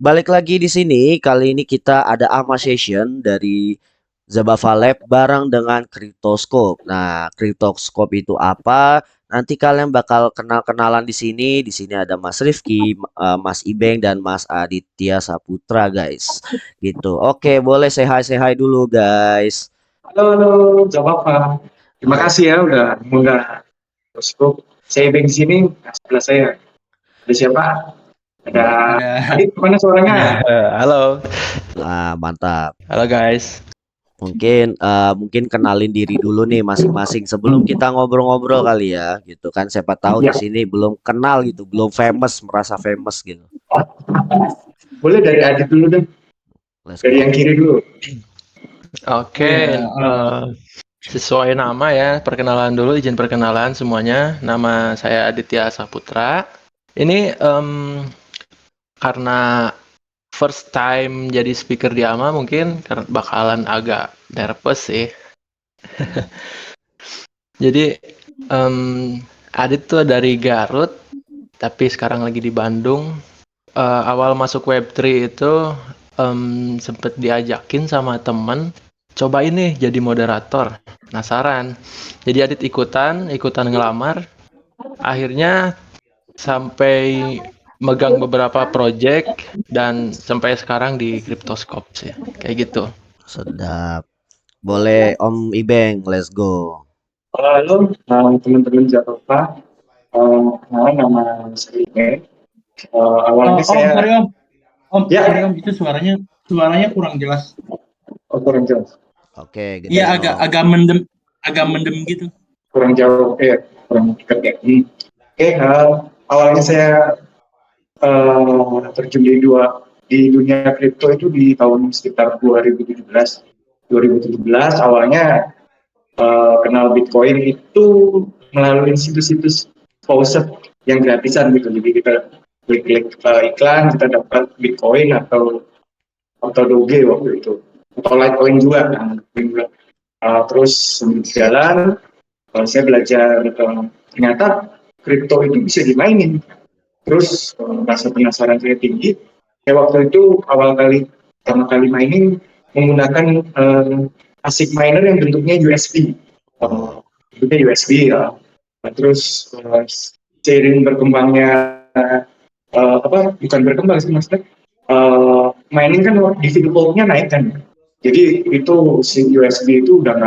Balik lagi di sini. Kali ini kita ada AMA session dari Zabava Lab bareng dengan Cryptoscope. Nah, Cryptoscope itu apa? Nanti kalian bakal kenal-kenalan di sini. Di sini ada Mas Rifki, Mas Ibeng dan Mas Aditya Saputra, guys. Gitu. Oke, boleh say hi dulu, guys. Halo, halo, jawab Pak. Terima Halo. kasih ya udah mengundang Bosku. Saya di sini, sebelah saya ada siapa? Ada Ada Adit, mana suaranya? halo. Nah, mantap. Halo guys. Mungkin kenalin diri dulu nih masing-masing sebelum kita ngobrol-ngobrol kali ya gitu kan, siapa tahu di Ya, sini belum kenal gitu, belum famous, merasa famous gitu. boleh dari Adit dulu deh, Let's dari go. yang kiri dulu. Oke, Iya, sesuai nama ya, perkenalan dulu, izin perkenalan semuanya. Nama saya Aditya Saputra. Ini karena first time jadi speaker di AMA mungkin bakalan agak nervous sih. Jadi Adit tuh dari Garut, tapi sekarang lagi di Bandung. Awal masuk Web3 itu sempet diajakin sama temen, coba ini jadi moderator. Penasaran. Jadi Adit ikutan ngelamar. Akhirnya sampai megang beberapa project dan sampai sekarang di Cryptoscope sih. Kayak gitu. Sedap. Boleh Om Ibeng, let's go. Halo, teman-teman Jakarta. Nama saya Ine. Awalnya Om, sorry saya, Om. Om, ya, sorry Om, itu suaranya kurang jelas. kurang jelas. Oke, Iya, gedein Om. agak mendem gitu. Kurang jauh, kurang dekat ya. Oke, awalnya saya terjun di dunia kripto itu di tahun sekitar 2017. 2017 awalnya kenal Bitcoin itu melalui situs-situs faucet yang gratisan gitu. Jadi kita klik-klik iklan, kita dapat Bitcoin atau Doge waktu itu, atau Litecoin juga. Terus berjalan, saya belajar ternyata kripto itu bisa dimainin. Terus rasa penasaran saya tinggi. Waktu itu pertama kali mining menggunakan ASIC miner yang bentuknya USB. Bentuknya USB ya. Terus seiring berkembangnya bukan berkembang sih maksudnya, mining kan difficulty-nya naik kan. Jadi itu si USB itu udah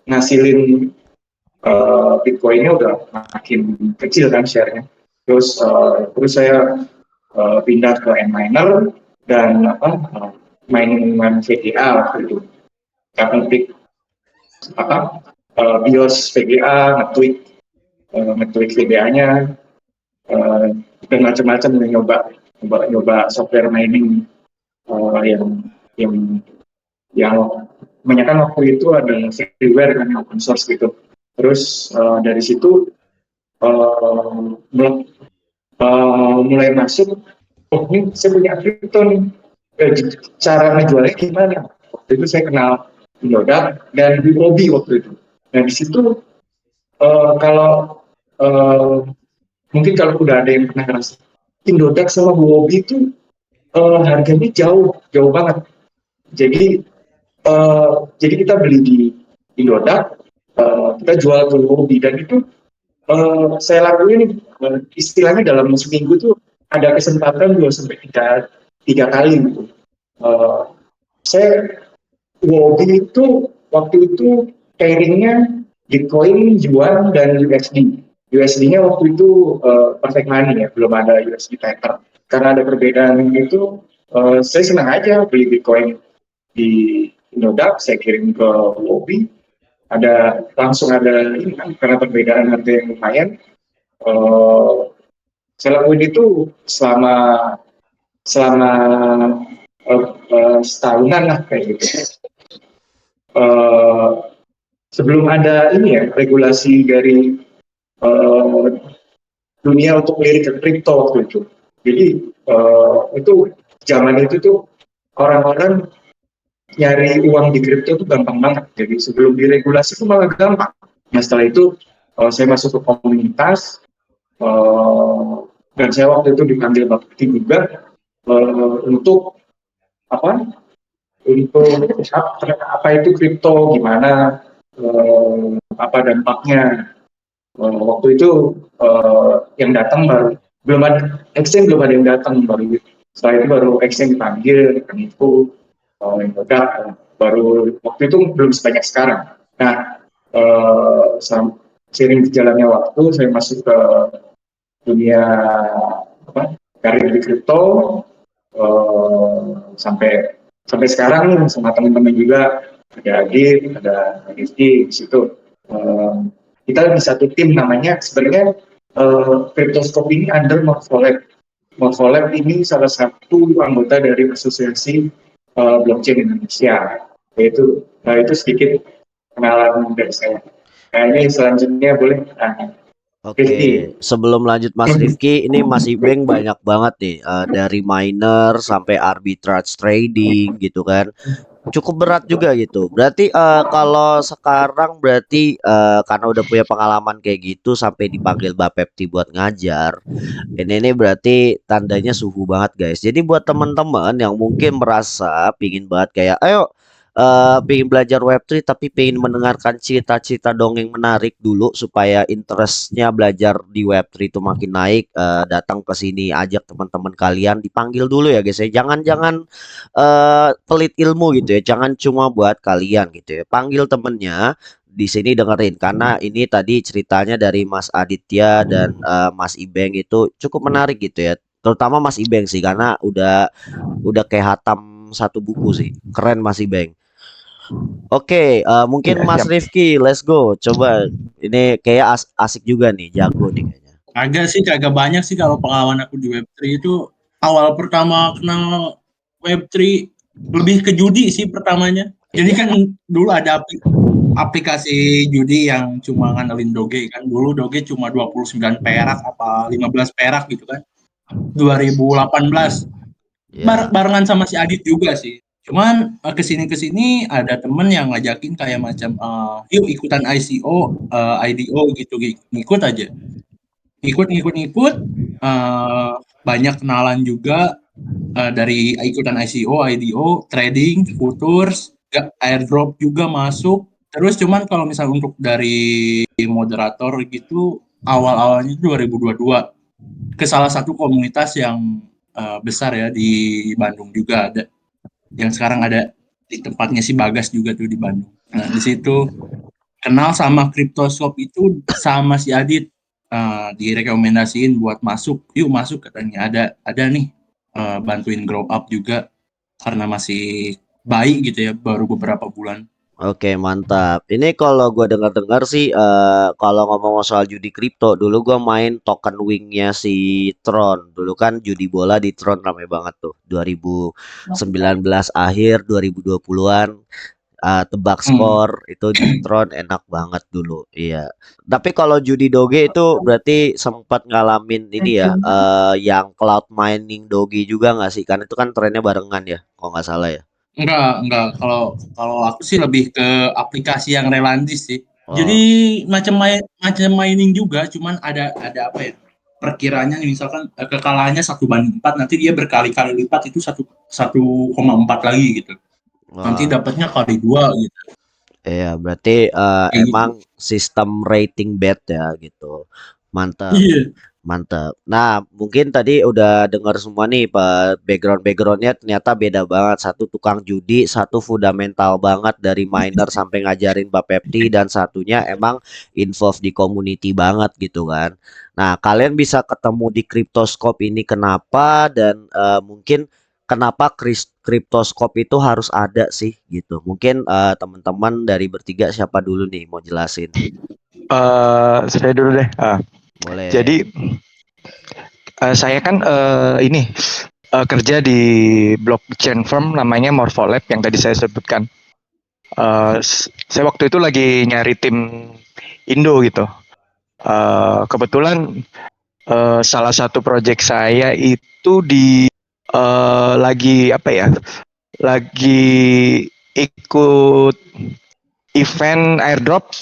ngasilin Bitcoin-nya udah makin kecil kan share-nya. Terus saya pindah ke Nminer dan main dengan VGA waktu itu. Kita ngetik BIOS VGA, nge-tweak VGA-nya, dan macam-macam nyoba software mining yang yang kebanyakan waktu itu ada freeware kan open source gitu. Terus dari situ mulai masuk, oh ini saya punya kripto nih, cara ngejualnya gimana? Waktu itu saya kenal Indodax dan Huobi waktu itu. Nah di situ kalau mungkin kalau udah ada yang pernah ngerasa Indodax sama Huobi itu harganya jauh banget. Jadi kita beli di Indodax, kita jual ke Huobi, dan itu saya lakuin istilahnya dalam seminggu tuh ada kesempatan 2 sampai 3 kali gitu. Saya Huobi itu waktu itu pairingnya Bitcoin, Yuan, dan USD. USD-nya waktu itu perfect money ya, belum ada USD Tether. Karena ada perbedaan itu, saya senang aja beli Bitcoin di Indodax, saya kirim ke Huobi. Langsung ada ini kan, karena perbedaan harga yang lumayan. Saya lakuin itu selama setahunan lah kayak gitu. Sebelum ada ini ya, regulasi dari dunia untuk lirik ke kripto waktu itu. Jadi itu zaman itu tuh orang-orang nyari uang di kripto itu gampang banget. Jadi sebelum diregulasi itu malah gampang. Nah setelah itu saya masuk ke komunitas, dan saya waktu itu dipanggil Bakti juga untuk apa? Untuk apa itu kripto, gimana, apa dampaknya. Waktu itu yang datang baru belum ada exchange, belum ada yang datang baru. Setelah itu baru exchange dipanggil, itu yang meledak. Baru waktu itu belum sebanyak sekarang. Nah, seiring berjalannya waktu, saya masuk ke dunia apa, karir di kripto, sampai sekarang nih sama teman-teman juga, ada Adit, ada Rifki di situ. Kita di satu tim namanya sebenarnya Cryptoscope ini under Morpholab. Morpholab ini salah satu anggota dari Asosiasi Blockchain Indonesia. Itu sedikit kenalan dari saya. Kayaknya selanjutnya boleh Rifki. Oke, sebelum lanjut Mas Rifki, ini Mas Ibeng banyak banget nih dari miner sampai arbitrage trading gitu kan. Cukup berat juga gitu. Berarti kalau sekarang berarti karena udah punya pengalaman kayak gitu sampai dipanggil Bapepti buat ngajar. Ini berarti tandanya suhu banget guys. Jadi buat teman-teman yang mungkin merasa pingin banget kayak ayo pengen belajar Web3 tapi pengen mendengarkan cerita-cerita dongeng menarik dulu supaya interestnya belajar di Web3 itu makin naik, datang ke sini ajak teman-teman kalian dipanggil dulu ya guys ya. Jangan pelit ilmu gitu ya. Jangan cuma buat kalian gitu ya. Panggil temennya di sini dengerin karena ini tadi ceritanya dari Mas Aditya dan Mas Ibeng itu cukup menarik gitu ya. Terutama Mas Ibeng sih karena udah kayak hatam satu buku sih. Keren Mas Ibeng. Oke, mungkin Iya, Mas siap. Rifki, let's go. Coba, ini kayak asik juga nih, jago nih kayaknya. Kagak banyak sih kalau pengalaman aku di Web3 itu. Awal pertama kenal Web3 lebih ke judi sih pertamanya. Jadi kan dulu ada aplikasi judi yang cuma ngandelin Doge kan. Dulu Doge cuma 29 perak apa 15 perak gitu kan. 2018. Ya, Barengan sama si Adit juga sih. Cuman kesini ada temen yang ngajakin kayak macam yuk ikutan ICO, IDO gitu, ngikut aja. Ngikut, banyak kenalan juga dari ikutan ICO, IDO, trading, futures, airdrop juga masuk. Terus cuman kalau misal untuk dari moderator gitu awal-awalnya 2022 ke salah satu komunitas yang besar ya di Bandung juga ada, yang sekarang ada di tempatnya si Bagas juga tuh di Bandung. Nah di situ kenal sama CryptoSwap itu sama si Adit, direkomendasiin buat masuk, yuk masuk katanya, ada nih bantuin grow up juga karena masih baik gitu ya, baru beberapa bulan. oke mantap. Ini kalau gua dengar-dengar sih, kalau ngomong soal judi kripto, dulu gua main token wingnya si Tron. Dulu kan judi bola di Tron rame banget tuh. 2019 akhir, 2020-an. Tebak skor itu di Tron enak banget dulu. Iya. Tapi kalau judi doge itu berarti sempat ngalamin ini ya, yang cloud mining doge juga nggak sih? Kan itu kan trennya barengan ya, kalau nggak salah ya. Enggak. Kalau aku sih lebih ke aplikasi yang relantis sih. Jadi Oh, macam mining juga, cuman ada apa ya? Perkiranya nih, misalkan kekalahannya 1/4, nanti dia berkali-kali lipat itu 1,4 lagi gitu. Nanti wah. dapatnya kali 2 gitu. Iya, berarti Kayak gitu. emang sistem rating bet ya gitu. Mantap. Iya. Mantap. Nah, mungkin tadi udah dengar semua nih, Pak. Background-backgroundnya ternyata beda banget. Satu tukang judi, satu fundamental banget dari miner sampai ngajarin Bapepti, dan satunya emang involved di community banget gitu kan. Nah, kalian bisa ketemu di Cryptoscope ini kenapa, dan mungkin kenapa Cryptoscope itu harus ada sih gitu. Mungkin teman-teman dari bertiga siapa dulu nih mau jelasin? Saya dulu deh. Boleh. Jadi saya kan ini kerja di blockchain firm namanya Morpholab yang tadi saya sebutkan. Saya waktu itu lagi nyari tim Indo gitu. Kebetulan salah satu project saya itu lagi apa ya? Lagi ikut event airdrop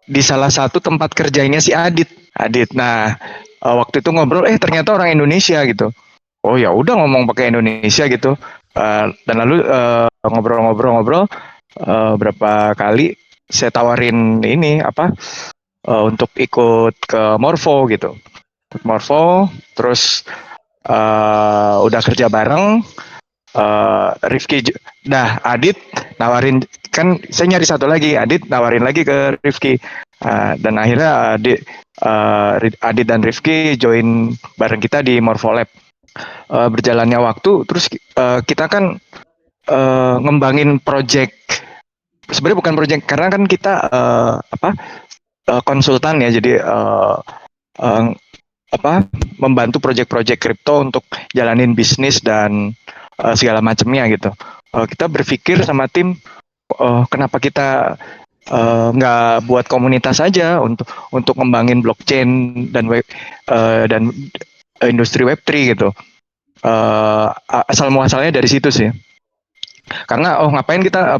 di salah satu tempat kerjanya si Adit. Nah, waktu itu ngobrol, ternyata orang Indonesia gitu. oh ya udah ngomong pakai Indonesia gitu. Dan lalu ngobrol-ngobrol-ngobrol berapa kali saya tawarin ini untuk ikut ke Morpho gitu. Ikut Morpho, terus udah kerja bareng. Adit nawarin, kan saya nyari satu lagi, Adit nawarin lagi ke Rifki. Dan akhirnya Adit dan Rifki join bareng kita di Morpho Lab. Berjalannya waktu, terus kita kan ngembangin project. Sebenarnya bukan project, karena kan kita konsultan ya, jadi membantu project-project kripto untuk jalanin bisnis dan segala macamnya gitu. Kita berpikir sama tim, kenapa kita nggak buat komunitas aja untuk ngembangin blockchain dan industri Web3 gitu. Asal muasalnya dari situ sih. Karena ngapain kita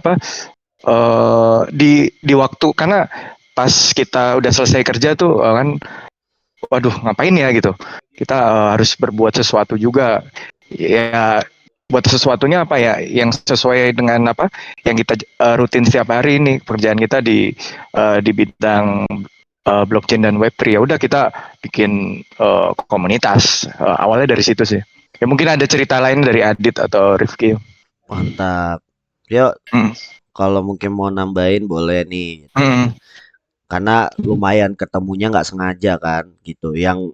di waktu, karena pas kita udah selesai kerja tuh kan, waduh ngapain ya gitu. Kita harus berbuat sesuatu juga. Ya buat sesuatunya apa ya yang sesuai dengan apa yang kita rutin setiap hari ini, pekerjaan kita di bidang blockchain dan Web3. Ya udah kita bikin komunitas. Awalnya dari situ sih. Ya mungkin ada cerita lain dari Adit atau Rifki. Mantap. Yuk, kalau mungkin mau nambahin boleh nih. Karena lumayan ketemunya nggak sengaja kan gitu. Yang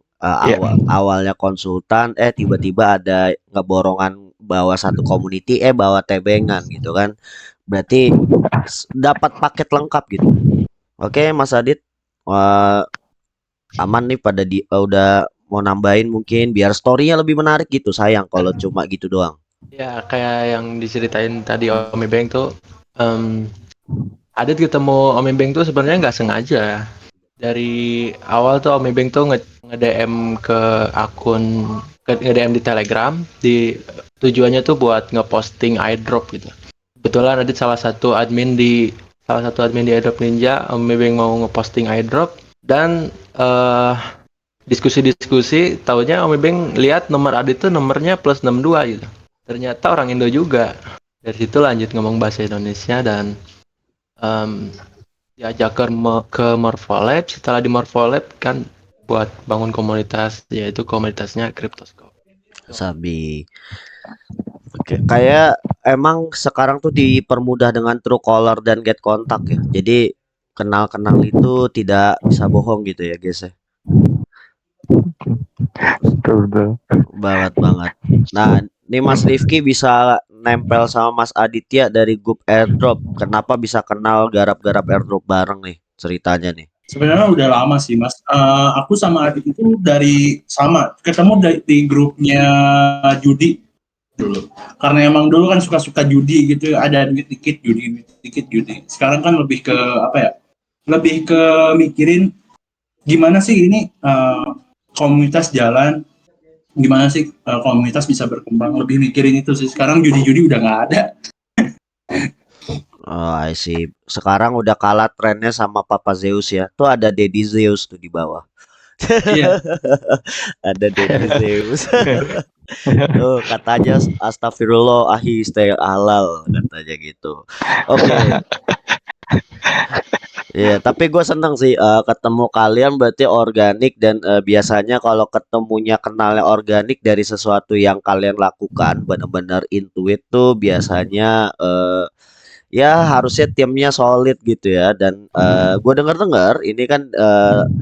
awalnya konsultan, tiba-tiba ada ngeborongan bawa satu community, bawa tebengan gitu kan. Berarti dapat paket lengkap gitu. Oke, Mas Adit, aman nih pada udah mau nambahin mungkin biar story-nya lebih menarik gitu. Sayang kalau cuma gitu doang. Ya, kayak yang diceritain tadi Om Ibeng tuh, Adit ketemu Om Ibeng tuh sebenarnya nggak sengaja. Dari awal tuh Om Ibeng tuh nge-DM ke akun, nge-DM di Telegram, tujuannya tuh buat ngeposting airdrop gitu. Kebetulan Adit salah satu admin di Airdrop Ninja. Om Ibeng mau ngeposting airdrop, dan diskusi-diskusi, taunya Om Ibeng lihat nomor Adit tuh nomornya plus 62 gitu. Ternyata orang Indo juga. Dari situ lanjut ngomong bahasa Indonesia, dan diajak ke Morpho Lab. Setelah di Morpho Lab kan buat bangun komunitas, yaitu komunitasnya Cryptoscope. Sabi. Oke, kayak emang sekarang tuh dipermudah dengan Truecaller dan Get Contact ya. Jadi kenal-kenal itu tidak bisa bohong gitu ya guys ya. Banget banget. Nah, nih Mas Rifki bisa nempel sama Mas Aditya dari grup airdrop. Kenapa bisa kenal garap-garap airdrop bareng nih ceritanya nih? Sebenarnya udah lama sih Mas. Aku sama Adit itu ketemu di grupnya judi dulu. Karena emang dulu kan suka-suka judi gitu, ada duit dikit judi. Sekarang kan lebih ke lebih ke mikirin gimana sih ini komunitas jalan, gimana sih komunitas bisa berkembang, lebih mikirin itu sih. Sekarang judi-judi udah nggak ada. Oh, I see. Sekarang udah kalah trennya sama Papa Zeus ya. Tuh ada Daddy Zeus tuh di bawah. Iya. Ada Daddy Zeus. Tuh katanya astagfirullah stay halal katanya gitu. Oke. Ya, tapi gue seneng sih ketemu kalian berarti organik, dan biasanya kalau ketemunya kenalnya organik dari sesuatu yang kalian lakukan benar-benar intuit tuh biasanya ya harusnya timnya solid gitu ya. Dan gue dengar ini kan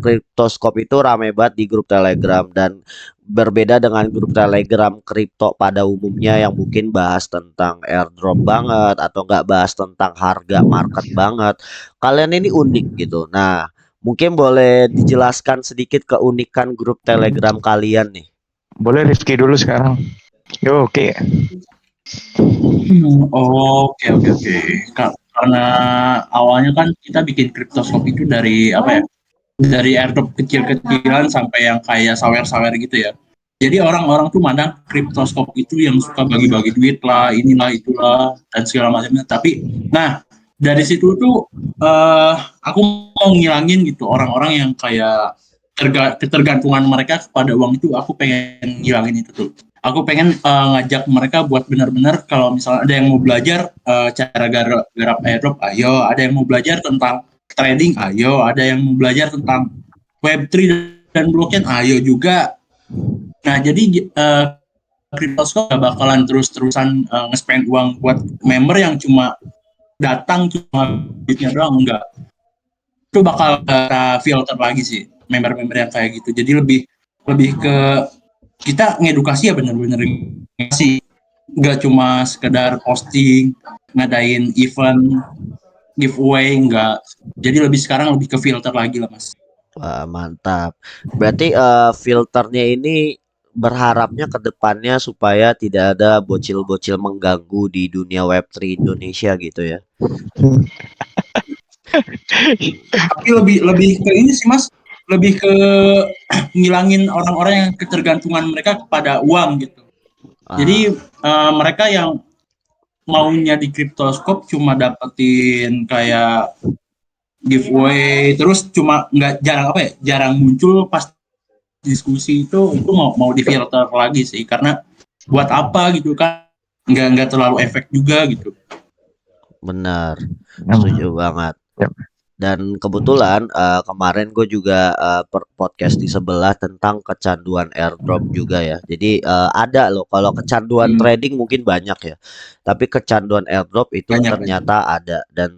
Cryptoscope itu rame banget di grup Telegram, dan berbeda dengan grup Telegram kripto pada umumnya yang mungkin bahas tentang airdrop banget atau nggak bahas tentang harga market banget. Kalian ini unik gitu. Nah, mungkin boleh dijelaskan sedikit keunikan grup Telegram kalian nih. Boleh Rifki dulu sekarang. Yo, oke. Oke. Karena awalnya kan kita bikin Cryptoscope itu dari dari airdrop kecil-kecilan sampai yang kayak sawer-sawer gitu ya. Jadi orang-orang tuh mandang Cryptoscope itu yang suka bagi-bagi duit lah, inilah itulah dan segala macamnya. Tapi, dari situ tuh aku mau ngilangin gitu orang-orang yang kayak ketergantungan mereka kepada uang itu. Aku pengen ngilangin itu tuh. aku pengen ngajak mereka buat benar-benar kalau misalnya ada yang mau belajar cara garap airdrop, ayo. Ada yang mau belajar tentang trading, ayo. Ada yang mau belajar tentang Web3 dan blockchain, ayo juga. Nah, jadi Cryptoscope gak bakalan terus-terusan nge-spend uang buat member yang cuma datang cuma duitnya doang, enggak. Itu bakal kita filter lagi sih member-member yang kayak gitu. Jadi lebih lebih ke kita ngedukasi ya, bener-bener ngedukasi, nggak cuma sekedar posting, ngadain event, giveaway, nggak. Jadi lebih sekarang lebih ke filter lagi lah, Mas. Wah, mantap. Berarti filternya ini berharapnya ke depannya supaya tidak ada bocil-bocil mengganggu di dunia Web3 Indonesia gitu ya. Tapi lebih lebih ke ini sih, Mas, lebih ke ngilangin orang-orang yang ketergantungan mereka kepada uang gitu. Ah, Jadi mereka yang maunya di Cryptoscope cuma dapetin kayak giveaway, terus cuma nggak jarang apa ya, jarang muncul pas diskusi, itu mau difilter lagi sih, karena buat apa gitu kan, nggak terlalu efek juga gitu. benar. Setuju banget. Yap. Dan kebetulan kemarin gue juga podcast di sebelah tentang kecanduan airdrop juga ya. Jadi ada loh, kalau kecanduan trading mungkin banyak ya, tapi kecanduan airdrop itu Banyak banyak. ternyata ada. Dan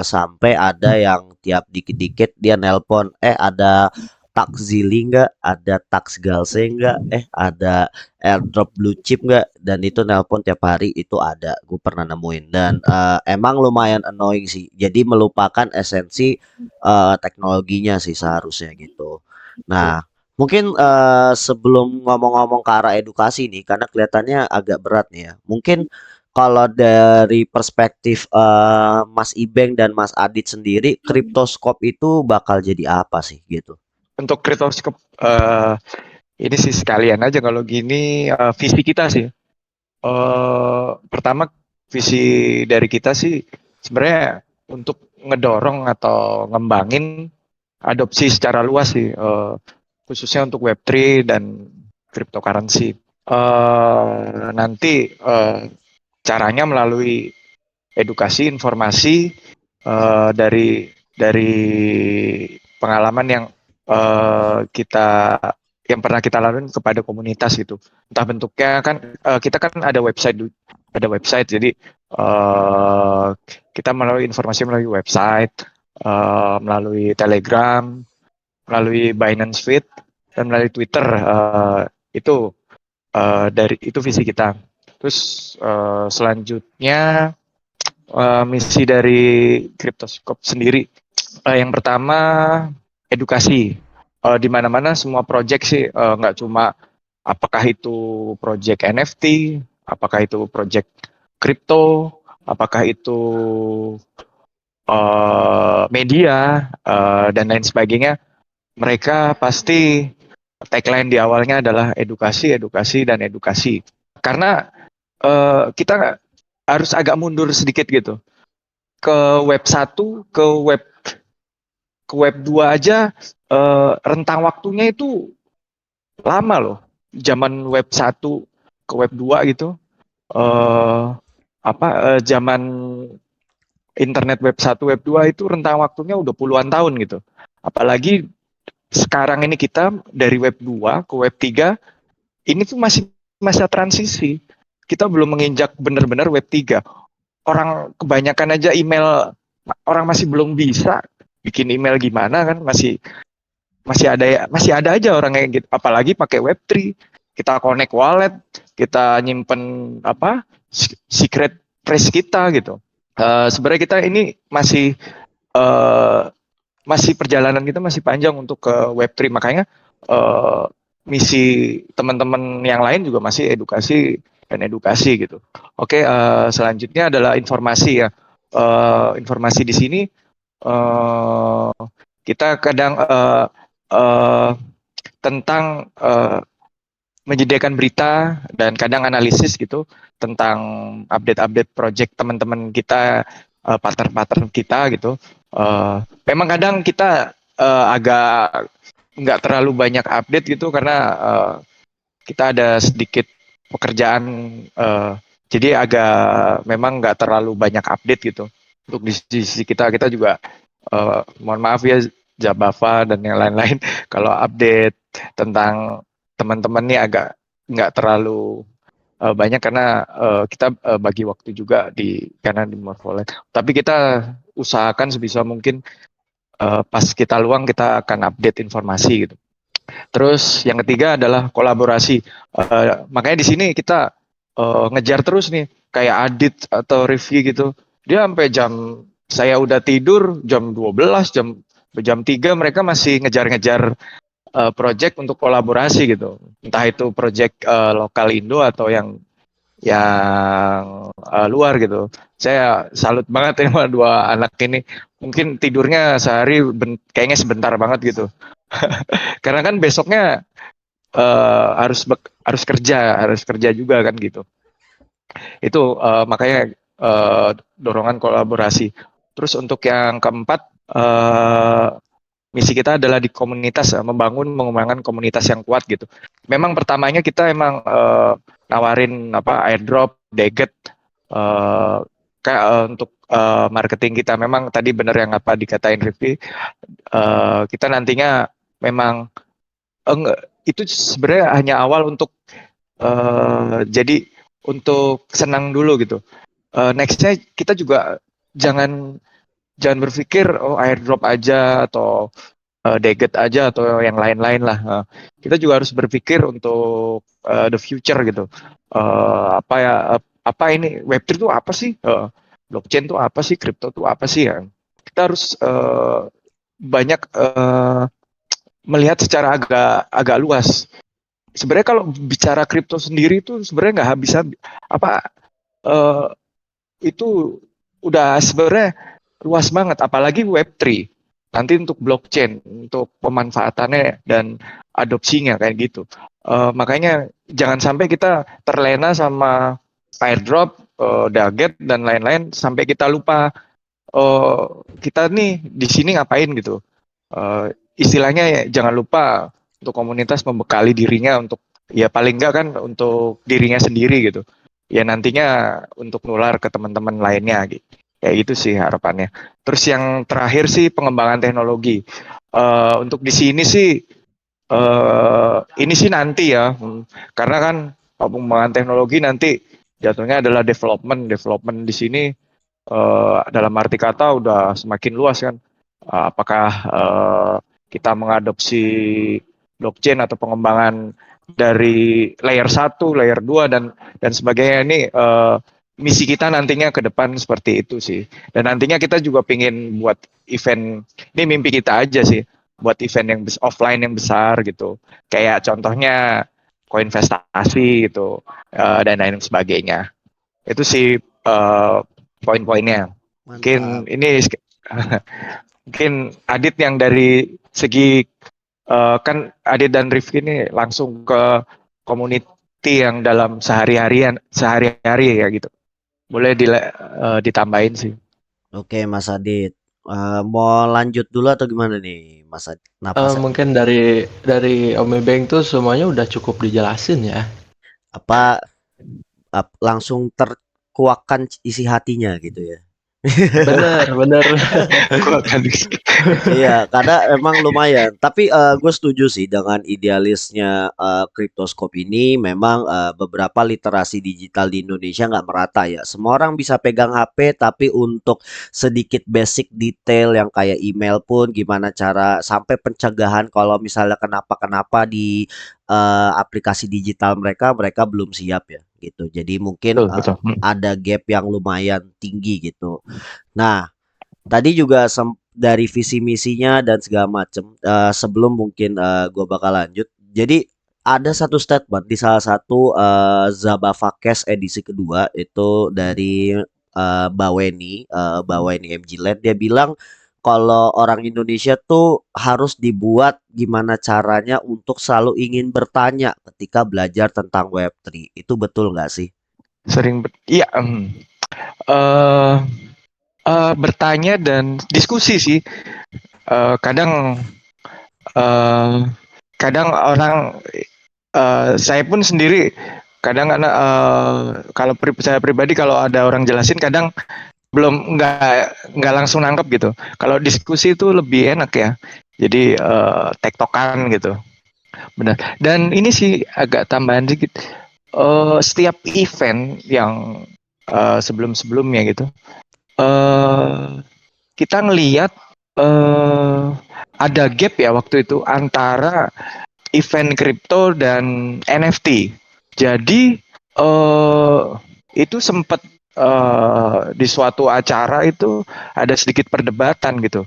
sampai ada yang tiap dikit-dikit dia nelpon, ada tax Zili nggak, ada tax Galse nggak, ada airdrop blue chip nggak, dan itu nelpon tiap hari itu ada, gue pernah nemuin. Dan emang lumayan annoying sih, jadi melupakan esensi teknologinya sih seharusnya gitu. Nah, mungkin sebelum ngomong-ngomong ke arah edukasi nih, karena kelihatannya agak berat nih ya, mungkin kalau dari perspektif Mas Ibeng dan Mas Adit sendiri, kriptoskop itu bakal jadi apa sih gitu? Untuk Cryptoscope ini sih sekalian aja kalau gini, visi kita sih. Pertama, visi dari kita sih sebenarnya untuk ngedorong atau ngembangin adopsi secara luas sih, khususnya untuk Web3 dan cryptocurrency. Nanti caranya melalui edukasi, informasi, dari pengalaman yang kita yang pernah kita lalui kepada komunitas gitu. Entah bentuknya kan, kita kan ada website, jadi kita melalui informasi melalui website, melalui Telegram, melalui Binance Feed, dan melalui Twitter. Itu dari itu visi kita. Terus selanjutnya, misi dari Cryptoscope sendiri, yang pertama edukasi. Di mana-mana semua project sih, nggak cuma apakah itu project NFT, apakah itu project kripto, apakah itu media, dan lain sebagainya. Mereka pasti tagline di awalnya adalah edukasi, edukasi, dan edukasi. Karena kita harus agak mundur sedikit gitu. Ke web 1, ke web 2 aja, rentang waktunya itu lama loh. Zaman web 1 ke web 2 gitu. Zaman internet web 1, web 2 itu rentang waktunya udah puluhan tahun gitu. Apalagi sekarang ini kita dari web 2 ke web 3, ini tuh masih masa transisi. Kita belum menginjak benar-benar web 3. Orang kebanyakan aja email, orang masih belum bisa bikin email gimana kan, masih ada aja orang kayak gitu, apalagi pakai web3. Kita connect wallet, kita nyimpen secret phrase kita gitu. Sebenarnya kita ini masih perjalanan kita masih panjang untuk ke web3, makanya misi teman-teman yang lain juga masih edukasi dan edukasi gitu. Oke, selanjutnya adalah informasi ya. Informasi di sini, kita kadang tentang menyediakan berita dan kadang analisis gitu tentang update-update project teman-teman kita, partner-partner kita gitu. Memang kadang kita agak nggak terlalu banyak update gitu karena kita ada sedikit pekerjaan, eh, jadi agak memang nggak terlalu banyak update gitu. Untuk di sisi kita juga mohon maaf ya Jabava dan yang lain-lain kalau update tentang teman-teman nih agak nggak terlalu banyak karena kita bagi waktu juga karena di Morpholet. Tapi kita usahakan sebisa mungkin pas kita luang kita akan update informasi gitu. Terus yang ketiga adalah kolaborasi. Makanya di sini kita ngejar terus nih kayak Adit atau Rifki gitu. Dia sampai saya udah tidur jam 12, jam 3 mereka masih ngejar-ngejar project untuk kolaborasi gitu. Entah itu project lokal Indo atau yang luar gitu. Saya salut banget ya sama dua anak ini. Mungkin tidurnya sehari kayaknya sebentar banget gitu. Karena kan besoknya harus kerja juga kan gitu. Itu makanya dorongan kolaborasi. Terus untuk yang keempat, misi kita adalah di komunitas, mengembangkan komunitas yang kuat gitu. Memang pertamanya kita emang nawarin airdrop, Daget kayak untuk marketing kita. Memang tadi benar yang apa dikatain Rifki, kita nantinya memang itu sebenarnya hanya awal untuk jadi untuk senang dulu gitu. Nextnya kita juga jangan berpikir airdrop aja atau Daget aja atau yang lain-lain lah. Kita juga harus berpikir untuk the future gitu. Apa ya? Apa ini Web3 itu apa sih? Blockchain itu apa sih? Crypto itu apa sih ya? Kita harus banyak melihat secara agak luas. Sebenarnya kalau bicara kripto sendiri itu sebenarnya nggak habis apa itu udah sebenarnya luas banget, apalagi Web3. Nanti untuk blockchain, untuk pemanfaatannya dan adopsinya kayak gitu. Makanya jangan sampai kita terlena sama airdrop, Daget dan lain-lain sampai kita lupa kita nih di sini ngapain gitu. Istilahnya ya, jangan lupa untuk komunitas membekali dirinya untuk ya paling enggak kan untuk dirinya sendiri gitu. Ya nantinya untuk nular ke teman-teman lainnya gitu. Ya itu sih harapannya. Terus yang terakhir sih pengembangan teknologi. Untuk di sini sih ini sih nanti ya, karena kan pengembangan teknologi nanti jatuhnya adalah development di sini dalam arti kata udah semakin luas kan. Apakah kita mengadopsi blockchain atau pengembangan dari layer 1, layer 2 dan sebagainya ini misi kita nantinya ke depan seperti itu sih. Dan nantinya kita juga pingin buat event, ini mimpi kita aja sih, buat event yang offline yang besar gitu. Kayak contohnya koinvestasi gitu dan lain sebagainya. Itu sih poin-poinnya. Mungkin Mantap. ini mungkin Adit yang dari segi kan Adit dan Rifki ini langsung ke community yang dalam sehari-hari ya gitu. Boleh ditambahin sih. Oke, Mas Adit. Mau lanjut dulu atau gimana nih, Mas Adit? Napasnya Mungkin dari Om Ibeng tuh semuanya udah cukup dijelasin ya. apa langsung terkuakkan isi hatinya gitu ya. Bener, bener. Gua akan Iya, karena emang lumayan. Tapi gue setuju sih dengan idealisnya Cryptoscope ini. Memang beberapa literasi digital di Indonesia nggak merata ya. Semua orang bisa pegang HP, tapi untuk sedikit basic detail yang kayak email pun, gimana cara sampai pencegahan kalau misalnya kenapa-kenapa di aplikasi digital mereka, mereka belum siap ya gitu. Jadi mungkin betul. ada gap yang lumayan tinggi gitu. Nah, tadi juga dari visi misinya dan segala macem. Sebelum mungkin gue bakal lanjut. Jadi ada satu statement di salah satu Zabava Cash edisi kedua itu dari Baweni MG Land. Dia bilang kalau orang Indonesia tuh harus dibuat gimana caranya untuk selalu ingin bertanya ketika belajar tentang Web3. Itu betul nggak sih? Iya. eh bertanya dan diskusi sih. Kadang kadang orang saya pun sendiri Kadang kalau saya pribadi kalau ada orang jelasin kadang belum nggak langsung nangkep gitu. Kalau diskusi itu lebih enak ya. Jadi tektokan gitu. Benar. Dan ini sih agak tambahan dikit. Setiap event yang sebelum-sebelumnya gitu, kita ngelihat ada gap ya waktu itu antara event kripto dan NFT. Jadi itu sempat di suatu acara itu ada sedikit perdebatan gitu.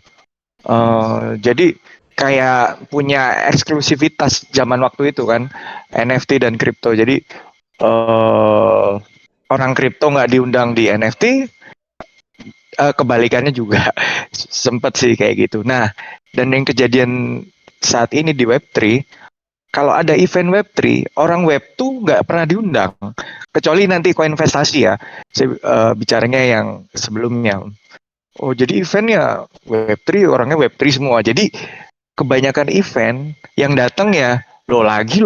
Jadi kayak punya eksklusivitas zaman waktu itu kan NFT dan kripto. Jadi orang kripto nggak diundang di NFT, kebalikannya juga sempat sih kayak gitu. Nah, dan yang kejadian saat ini di Web3, kalau ada event Web3, orang Web2 nggak pernah diundang. Kecuali nanti koinvestasi ya. Saya bicaranya yang sebelumnya. Oh, jadi eventnya Web3, orangnya Web3 semua. Jadi kebanyakan event yang datang ya lo lagi.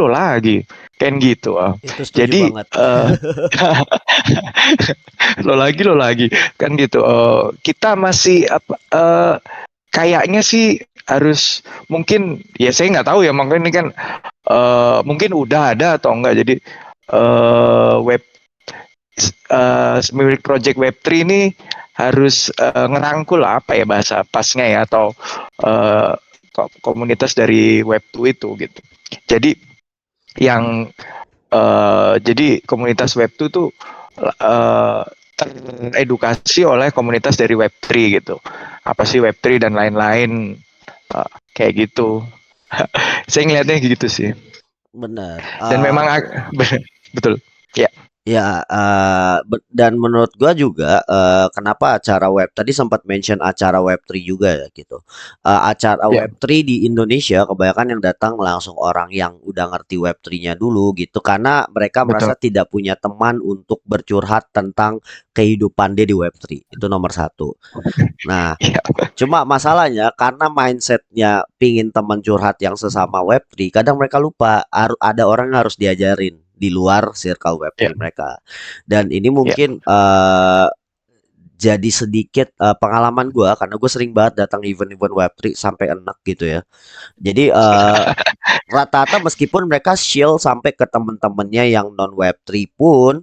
Kan gitu. Itu setuju Jadi banget. lo lagi. Kan gitu. Kita masih kayaknya sih harus mungkin ya saya nggak tahu ya makanya ini kan mungkin udah ada atau enggak jadi web Mimic Project Web3 ini harus ngerangkul apa ya bahasa pasnya ya atau komunitas dari Web2 itu gitu. Jadi yang jadi komunitas Web2 tuh teredukasi oleh komunitas dari Web3 gitu. Apa sih Web3 dan lain-lain kayak gitu. Saya ngelihatnya gitu sih. Benar. Dan memang betul. Ya. Ya, dan menurut gua juga kenapa acara web tadi sempat mention acara Web3 juga ya gitu. Acara Ya. Web3 di Indonesia kebanyakan yang datang langsung orang yang udah ngerti Web3-nya dulu gitu karena mereka merasa Betul. tidak punya teman untuk bercurhat tentang kehidupan dia di Web3. Itu nomor satu. Nah, Ya. cuma masalahnya karena mindsetnya pingin teman curhat yang sesama Web3, kadang mereka lupa ada orang yang harus diajarin di luar circle Ya. Web3 mereka. Dan ini Ya. mungkin jadi sedikit pengalaman gua karena gue sering banget datang event-event Web3 sampai enak gitu ya. Jadi rata-rata meskipun mereka shield sampai ke temen-temennya yang non Web3 pun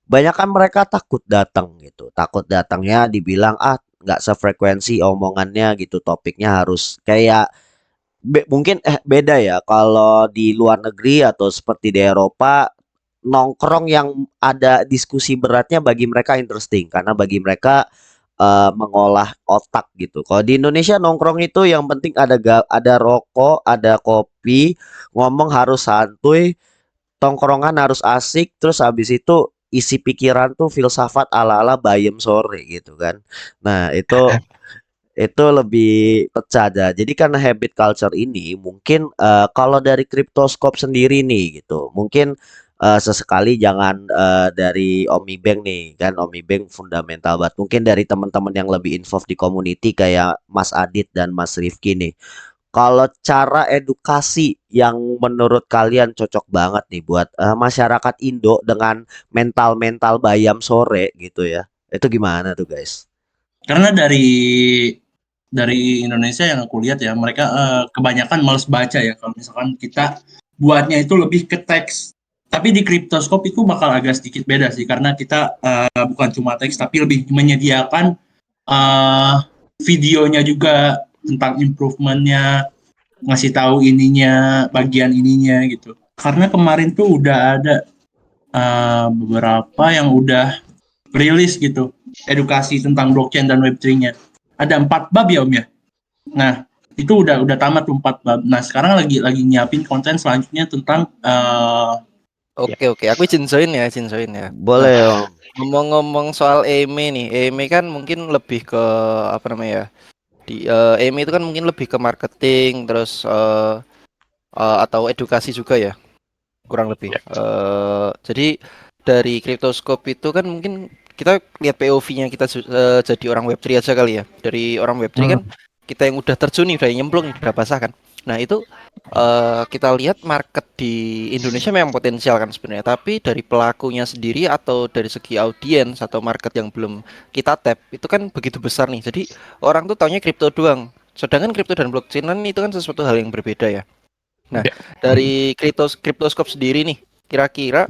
banyak kan mereka takut datang gitu. Takut datangnya dibilang nggak sefrekuensi omongannya gitu. Topiknya harus kayak mungkin beda ya kalau di luar negeri atau seperti di Eropa nongkrong yang ada diskusi beratnya bagi mereka interesting karena bagi mereka mengolah otak gitu. Kalau di Indonesia nongkrong itu yang penting ada rokok, ada kopi, ngomong harus santuy, tongkrongan harus asik, terus habis itu isi pikiran tuh filsafat ala-ala bayem sore gitu kan. Nah, itu lebih pecah aja. Jadi karena habit culture ini mungkin kalau dari Cryptoscope sendiri nih gitu. Mungkin sesekali jangan dari Omi Bank nih kan Omi Bank fundamental banget. Mungkin dari teman-teman yang lebih involved di community kayak Mas Adit dan Mas Rifki nih. Kalau cara edukasi yang menurut kalian cocok banget nih buat masyarakat Indo dengan mental-mental bayam sore gitu ya. Itu gimana tuh guys? Karena dari Indonesia yang aku lihat ya, mereka kebanyakan males baca ya. Kalau misalkan kita buatnya itu lebih ke teks. Tapi di Cryptoscope itu bakal agak sedikit beda sih, karena kita bukan cuma teks, tapi lebih menyediakan videonya juga tentang improvementnya, ngasih tahu ininya, bagian ininya gitu. Karena kemarin tuh udah ada beberapa yang udah rilis gitu, edukasi tentang blockchain dan Web3-nya. Ada 4 bab ya Om ya. Nah, itu udah tamat tuh 4 bab. Nah, sekarang lagi nyiapin konten selanjutnya tentang Oke, aku izin join ya. Nah, Boleh Om. ngomong-ngomong soal EME nih, EME kan mungkin lebih ke apa namanya ya? Di EME itu kan mungkin lebih ke marketing, terus atau edukasi juga ya, kurang lebih. Jadi dari Cryptoscope itu kan mungkin kita lihat POV-nya kita jadi orang Web3 aja kali ya. Dari orang Web3 kan kita yang udah terjun nih, udah nyemplung, udah basah kan. Nah, itu kita lihat market di Indonesia memang potensial kan sebenarnya, tapi dari pelakunya sendiri atau dari segi audiens atau market yang belum kita tap itu kan begitu besar nih. Jadi orang tuh taunya kripto doang. Sedangkan kripto dan blockchain kan itu kan sesuatu hal yang berbeda ya. Nah, Ya. dari Cryptoscope sendiri nih, kira-kira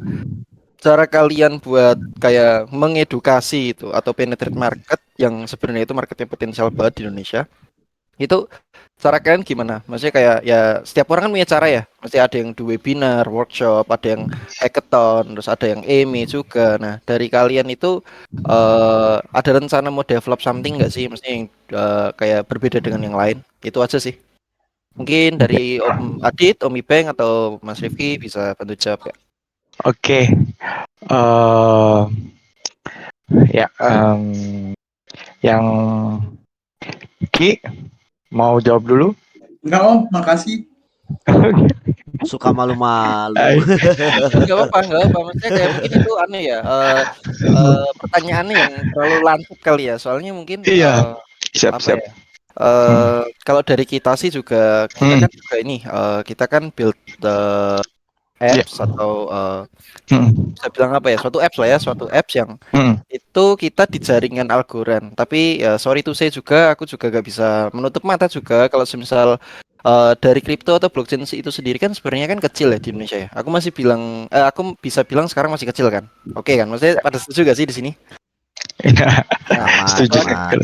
cara kalian buat kayak mengedukasi itu atau penetrate market yang sebenarnya itu marketnya potensial banget di Indonesia, itu cara kalian gimana? Maksudnya kayak ya setiap orang kan punya cara ya. Mesti ada yang di webinar, workshop, ada yang hackathon, terus ada yang EMI juga. Nah, dari kalian itu ada rencana mau develop something nggak sih? Maksudnya yang kayak berbeda dengan yang lain? Itu aja sih. Mungkin dari Om Adit, Om Ipeng atau Mas Rifki bisa bantu jawab ya. Oke. Eh, ya, yang Ki mau jawab dulu? Enggak Om, makasih. Suka malu-malu. Hai. Nggak apa-apa, nggak apa. Maksudnya kayak mungkin itu aneh ya. Pertanyaannya yang terlalu lanjut kali ya. Soalnya mungkin Iya, apa siap. ya? Kalau dari kita sih juga kita Hmm. kan juga ini kita kan build Iya. apps atau Hmm. bisa bilang apa ya? Suatu apps lah ya, suatu apps yang Hmm. itu kita di jaringan Algorand. Tapi ya sorry to say juga aku juga gak bisa menutup mata juga kalau semisal dari kripto atau blockchain itu sendiri kan sebenarnya kan kecil ya di Indonesia ya. Aku masih bilang aku bisa bilang sekarang masih kecil kan. Oke kan? Maksudnya pada setuju gak sih di sini? Iya, Nah, Aman, setuju. aman.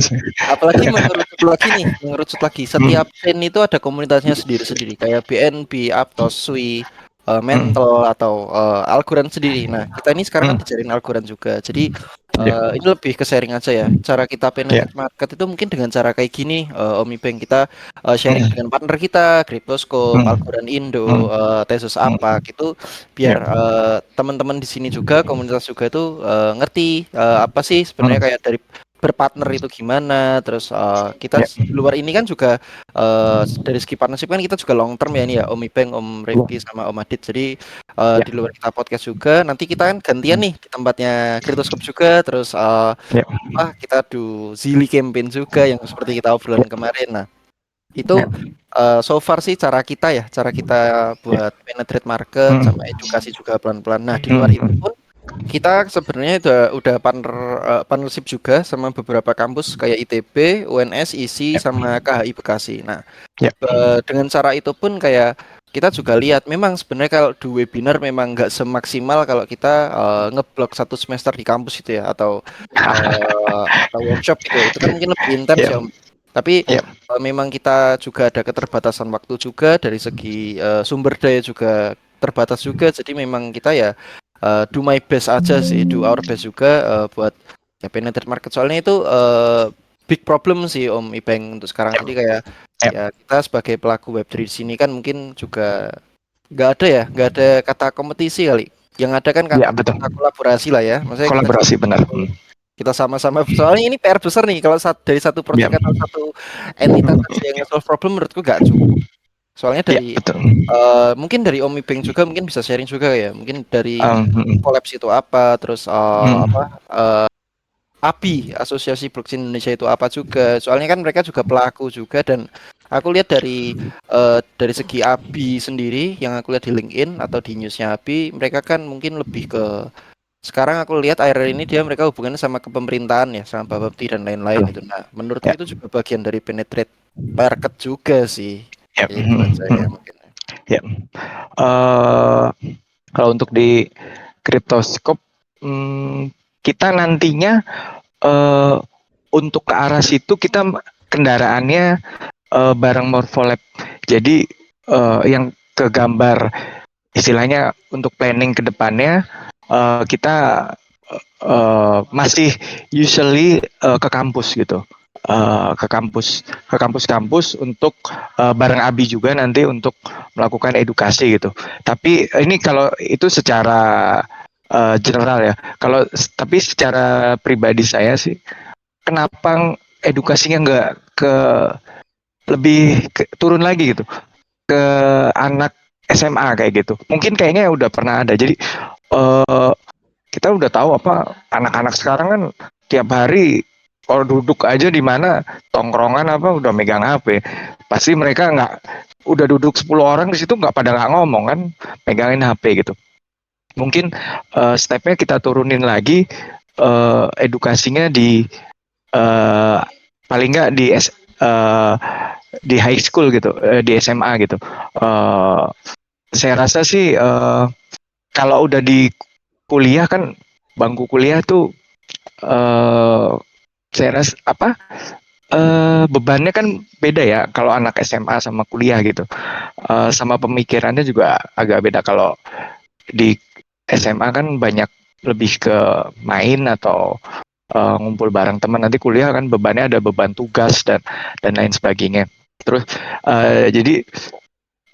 apalagi mengerucut lagi setiap chain itu ada komunitasnya sendiri-sendiri kayak BNB, Aptos, Sui, Mental atau Algorand sendiri. Nah, kita ini sekarang kan dijaring Algorand juga. Jadi Iya. ini lebih ke sharing aja ya. Cara kita Iya. penetrate market itu mungkin dengan cara kayak gini, Om Ipeng, kita sharing dengan partner kita, Cryptoscope, Algorand Indo, Tesos apa gitu biar teman-teman di sini juga komunitas juga itu ngerti apa sih sebenarnya kayak dari berpartner itu gimana. Terus kita Ya. di luar ini kan juga dari segi partnership kan kita juga long term ya ini ya Om Ipeng, Om Rifki sama Om Adit. Jadi di luar kita podcast juga nanti kita kan gantian nih di tempatnya Cryptoscope juga. Terus Ya. kita do Zili campaign juga yang seperti kita obrolan kemarin. Nah, itu so far sih cara kita buat penetrate market sama edukasi juga pelan-pelan. Nah, di luar itu pun kita sebenarnya udah partnership juga sama beberapa kampus kayak ITB, UNS, ISI sama KHI Bekasi. Nah, Ya. dengan cara itu pun kayak kita juga lihat memang sebenarnya kalau di webinar memang nggak semaksimal kalau kita ngeblok satu semester di kampus itu ya atau workshop gitu. Itu kan mungkin lebih intens ya, Ya. Om. Tapi Ya. memang kita juga ada keterbatasan waktu juga dari segi sumber daya juga terbatas juga. Jadi memang kita ya do my best aja sih, do our best juga buat ya penetrate market. Soalnya itu big problem sih Om Ipeng untuk sekarang. Jadi kayak ya kita sebagai pelaku Web3 di sini kan mungkin juga nggak ada kata kompetisi kali. Yang ada kan Ya, betul. kata kolaborasi lah ya. Maksudnya kita Kolaborasi benar. kita sama-sama. Soalnya ini PR besar nih. Kalau dari satu project atau satu entitas saja yang solve problem menurutku nggak cukup. Soalnya Ya, dari betul. mungkin dari Om Ipeng juga mungkin bisa sharing juga ya. Mungkin dari Hmm. Collabs itu apa, terus ABI, Asosiasi Blockchain Indonesia itu apa juga. Soalnya kan mereka juga pelaku juga dan aku lihat dari segi ABI sendiri yang aku lihat di LinkedIn atau di newsnya ABI, mereka kan mungkin lebih ke sekarang aku lihat akhir ini mereka hubungannya sama kepemerintahan ya, sama Bapepti dan lain-lain itu. Nah, menurutku itu juga bagian dari penetrate market juga sih. Ya. Itu aja ya mungkin. Ya. Kalau untuk di Cryptoscope, kita nantinya untuk ke arah situ kita kendaraannya bareng Morpholab. Jadi yang ke gambar istilahnya untuk planning ke depannya kita masih usually ke kampus gitu. Ke kampus untuk bareng Abi juga nanti untuk melakukan edukasi gitu. Tapi ini kalau itu secara general ya. Tapi secara pribadi saya sih, kenapa edukasinya nggak turun lagi gitu ke anak SMA kayak gitu. Mungkin kayaknya udah pernah ada. Jadi kita udah tahu apa anak-anak sekarang kan tiap hari kalau duduk aja di mana tongkrongan apa udah megang HP, pasti mereka nggak, udah duduk 10 orang di situ nggak ngomong kan, megangin HP gitu. Mungkin stepnya kita turunin lagi, edukasinya di paling nggak di high school gitu, di SMA gitu. Saya rasa sih kalau udah di kuliah kan, bangku kuliah tuh saya rasa bebannya kan beda ya kalau anak SMA sama kuliah gitu. Sama pemikirannya juga agak beda. Kalau di SMA kan banyak lebih ke main atau ngumpul bareng teman. Nanti kuliah kan bebannya ada beban tugas dan lain sebagainya. Terus jadi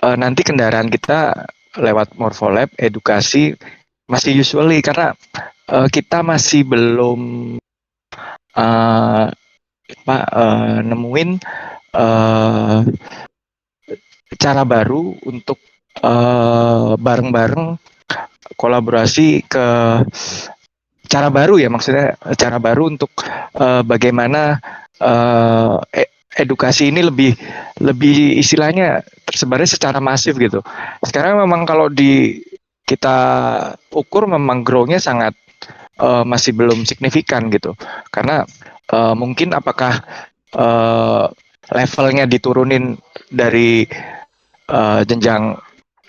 nanti kendaraan kita lewat Morpholab edukasi masih usually, karena kita masih belum nemuin cara baru untuk bareng-bareng kolaborasi ke cara baru ya, maksudnya cara baru untuk bagaimana edukasi ini lebih istilahnya tersebarnya secara masif gitu. Sekarang memang kalau kita ukur memang grow-nya sangat masih belum signifikan gitu, karena mungkin apakah levelnya diturunin dari jenjang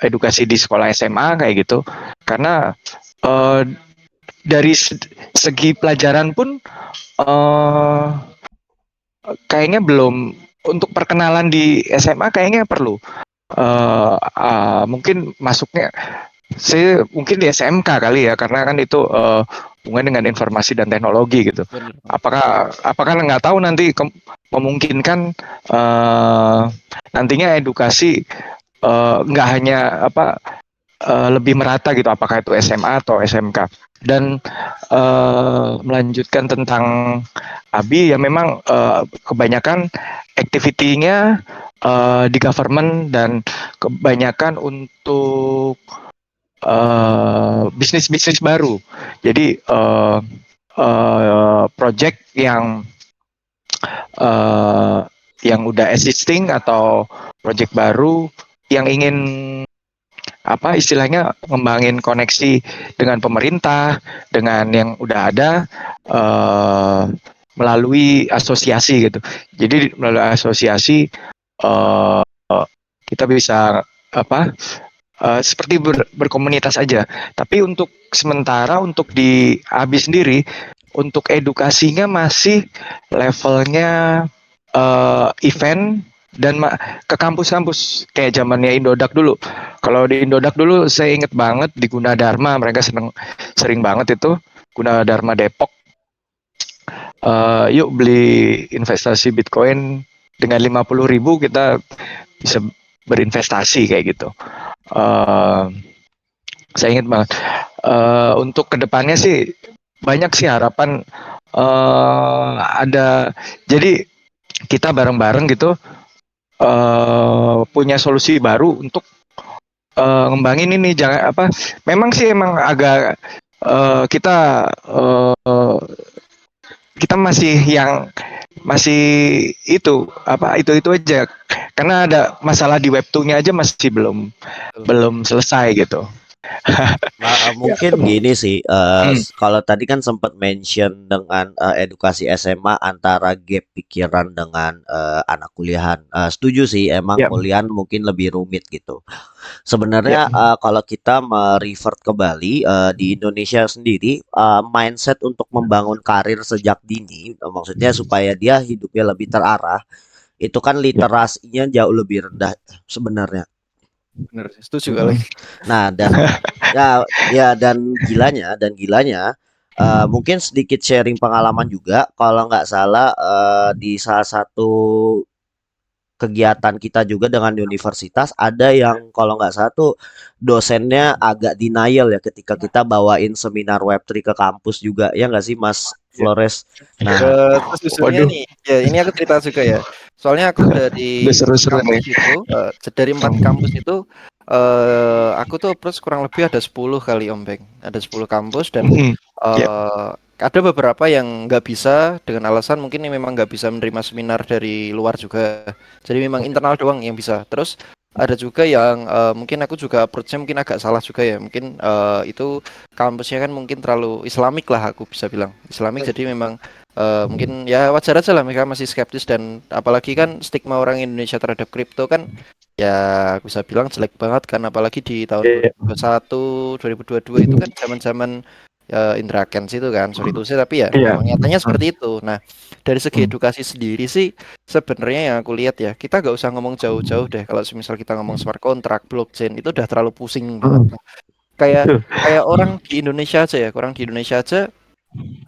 edukasi di sekolah SMA kayak gitu, karena dari segi pelajaran pun kayaknya belum, untuk perkenalan di SMA kayaknya perlu mungkin masuknya saya mungkin di SMK kali ya, karena kan itu hubungan dengan informasi dan teknologi gitu. Bener. Apakah nggak tahu nanti memungkinkan nantinya edukasi nggak hanya lebih merata gitu, apakah itu SMA atau SMK. Dan melanjutkan tentang Abi, ya memang kebanyakan activity-nya di government dan kebanyakan untuk bisnis-bisnis baru. Jadi project yang udah existing atau project baru yang ingin istilahnya ngembangin koneksi dengan pemerintah, dengan yang udah ada melalui asosiasi gitu. Jadi melalui asosiasi kita bisa seperti berkomunitas aja. Tapi untuk sementara untuk di ABI sendiri, untuk edukasinya masih levelnya event dan ke kampus-kampus kayak zamannya Indodax dulu. Kalau di Indodax dulu saya inget banget di Gunadarma, mereka sering banget itu Gunadarma Depok. Yuk beli investasi Bitcoin dengan 50.000 kita bisa berinvestasi kayak gitu. Saya ingat banget. Untuk kedepannya sih banyak sih harapan ada. Jadi kita bareng-bareng gitu punya solusi baru untuk ngembangin ini. Jangan memang sih emang agak kita masih itu aja, karena ada masalah di web 2-nya aja masih belum selesai gitu. Mungkin gini sih, kalau tadi kan sempat mention dengan edukasi SMA antara gap pikiran dengan anak kuliahan. Setuju sih, emang Ya. kuliahan mungkin lebih rumit gitu. Sebenarnya kalau kita merevert ke Bali, di Indonesia sendiri, mindset untuk membangun karir sejak dini, maksudnya supaya dia hidupnya lebih terarah, itu kan literasinya jauh lebih rendah sebenarnya. Bener, setuju kali. Nah, dan dan gilanya mungkin sedikit sharing pengalaman juga, kalau nggak salah di salah satu kegiatan kita juga dengan universitas ada yang kalau nggak salah tuh dosennya agak denial ya ketika kita bawain seminar Web3 ke kampus juga, ya nggak sih Mas Flores? Nah, Terus susunnya nih, ya ini aku cerita juga ya. Soalnya aku dari Seru-seru kampus nih. itu, dari 4 kampus itu, aku tuh approach kurang lebih ada 10 kali Om Beng. Ada 10 kampus dan Ya. ada beberapa yang nggak bisa dengan alasan mungkin yang memang nggak bisa menerima seminar dari luar juga. Jadi memang internal doang yang bisa. Terus ada juga yang mungkin aku juga approach-nya mungkin agak salah juga ya. Mungkin itu kampusnya kan mungkin terlalu Islamik lah aku bisa bilang. Islamik jadi memang mungkin ya wajar aja lah mereka masih skeptis dan apalagi kan stigma orang Indonesia terhadap kripto kan ya aku bisa bilang jelek banget kan apalagi di tahun 2021, 2022 itu kan zaman-zaman Indra Kents itu kan, sorry to say, tapi ya Iya. memang nyatanya seperti itu. Nah, dari segi edukasi sendiri sih sebenarnya yang aku lihat ya, kita nggak usah ngomong jauh-jauh deh. Kalau misal kita ngomong smart contract, blockchain itu udah terlalu pusing banget. Kayak Betul. kayak orang di Indonesia aja ya, orang di Indonesia aja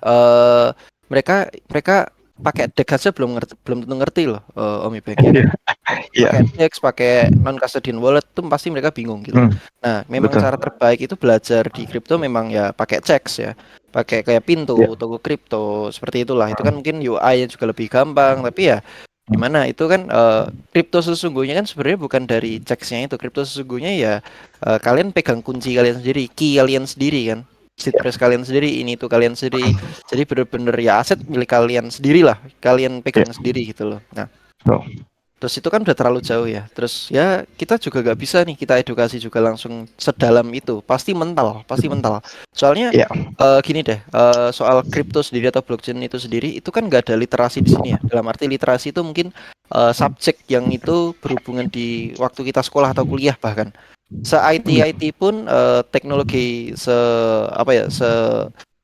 eh mereka mereka pakai DEX aja belum tentu ngerti loh, Om Ibeng ya kan. Iya. Pakai DEX, pakai non custodian wallet tuh pasti mereka bingung gitu. Nah, memang Betul. cara terbaik itu belajar di kripto memang ya pakai checks ya. Pakai kayak pintu, toko kripto, seperti itulah. Itu kan mungkin UI-nya juga lebih gampang, tapi ya gimana itu kan kripto sesungguhnya kan sebenarnya bukan dari checksnya itu. Kripto sesungguhnya ya kalian pegang kunci kalian sendiri, key kalian sendiri kan. Seed phrase kalian sendiri, ini tuh kalian sendiri. Jadi bener-bener ya aset milik kalian sendiri lah, kalian pegang sendiri gitu loh. Nah, terus itu kan udah terlalu jauh ya. Terus ya kita juga gak bisa nih kita edukasi juga langsung sedalam itu. Pasti mental. Soalnya gini deh, soal kripto sendiri atau blockchain itu sendiri itu kan gak ada literasi di sini ya. Dalam arti literasi itu mungkin subjek yang itu berhubungan di waktu kita sekolah atau kuliah bahkan. Se-IT pun teknologi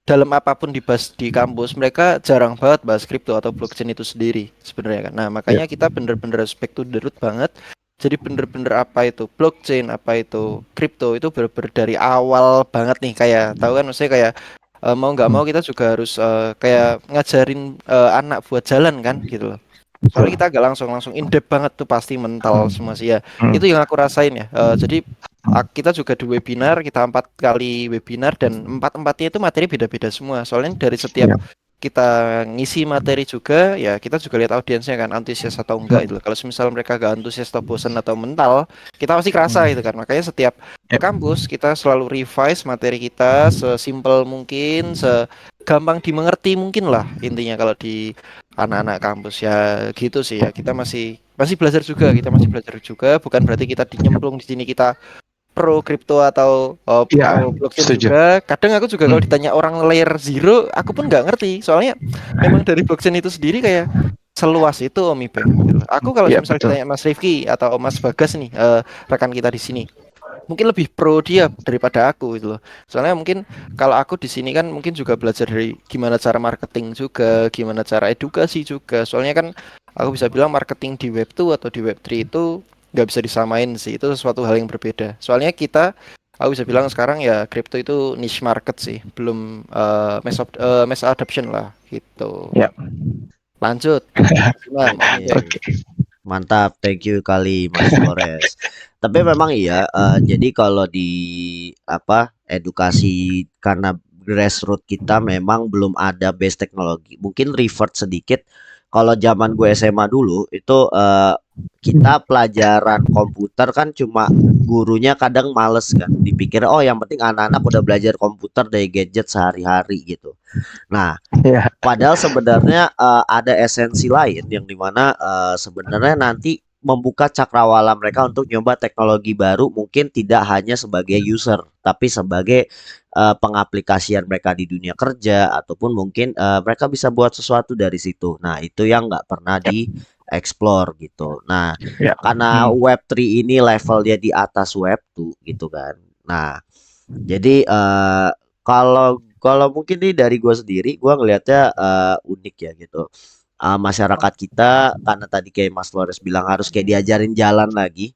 dalam apapun dibahas di kampus mereka jarang banget bahas kripto atau blockchain itu sendiri sebenarnya kan. Nah, makanya kita bener-bener respect to the root banget. Jadi bener-bener apa itu blockchain, apa itu kripto itu bener-bener dari awal banget nih kayak tahu kan maksudnya kayak mau nggak mau kita juga harus kayak ngajarin anak buat jalan kan gitu loh. Soalnya kita agak langsung in depth banget tuh pasti mental semua sih ya. Itu yang aku rasain ya. Jadi kita juga di webinar, kita 4 kali webinar dan empatnya itu materi beda-beda semua. Soalnya dari setiap kita ngisi materi juga, ya kita juga lihat audiensnya kan antusias atau enggak itu. Kalau misal mereka gak antusias atau bosan atau mental, kita pasti kerasa itu kan. Makanya setiap ke kampus kita selalu revise materi kita sesimpel mungkin, segampang dimengerti mungkin lah intinya kalau di anak-anak kampus ya gitu sih ya. Kita masih belajar juga, bukan berarti kita dinyemplung di sini kita pro kripto atau pro blockchain setuju. juga. Kadang aku juga kalau ditanya orang layer zero, aku pun nggak ngerti. Soalnya memang dari blockchain itu sendiri kayak seluas itu Om Ibeng. Gitu. Aku kalau misalnya ditanya Mas Rifki atau Mas Bagas nih, rekan kita di sini, mungkin lebih pro dia daripada aku gitu loh. Soalnya mungkin kalau aku di sini kan mungkin juga belajar dari gimana cara marketing juga, gimana cara edukasi juga. Soalnya kan aku bisa bilang marketing di Web 2 atau di Web 3 itu nggak bisa disamain sih, itu sesuatu hal yang berbeda. Soalnya aku bisa bilang sekarang ya kripto itu niche market sih, belum mass adoption lah gitu. Lanjut. Mantap, thank you kali Mas Flores. Tapi memang iya, jadi kalau di edukasi karena grassroots kita memang belum ada base teknologi. Mungkin revert sedikit. Kalau zaman gue SMA dulu itu kita pelajaran komputer kan cuma gurunya kadang males kan. Dipikir oh yang penting anak-anak udah belajar komputer dari gadget sehari-hari gitu. Nah, padahal sebenarnya ada esensi lain yang dimana sebenarnya nanti membuka cakrawala mereka untuk nyoba teknologi baru mungkin tidak hanya sebagai user tapi sebagai pengaplikasian mereka di dunia kerja ataupun mungkin mereka bisa buat sesuatu dari situ. Nah, itu yang nggak pernah di-explore gitu. Nah, karena Web3 ini levelnya di atas Web2 gitu kan. Nah, jadi kalau mungkin nih dari gue sendiri, gue ngelihatnya unik ya gitu. Masyarakat kita karena tadi kayak Mas Flores bilang harus kayak diajarin jalan lagi.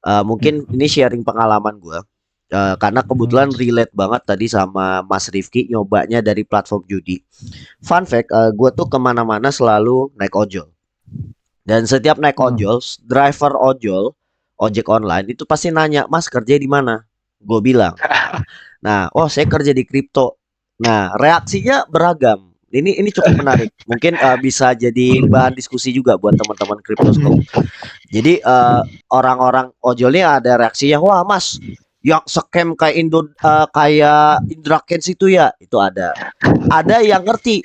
Mungkin ini sharing pengalaman gue. Karena kebetulan relate banget tadi sama Mas Rifki nyobanya dari platform judi. Fun fact, gue tuh kemana-mana selalu naik ojol. Dan setiap naik ojol, driver ojek online itu pasti nanya, Mas kerja di mana? Gue bilang, nah, oh saya kerja di kripto. Nah, reaksinya beragam. Ini cukup menarik. Mungkin bisa jadi bahan diskusi juga buat teman-teman Cryptoscope. Jadi orang-orang ojolnya ada reaksinya, wah Mas, yang scam kayak kayak Indra Kents itu ya, itu ada. Ada yang ngerti.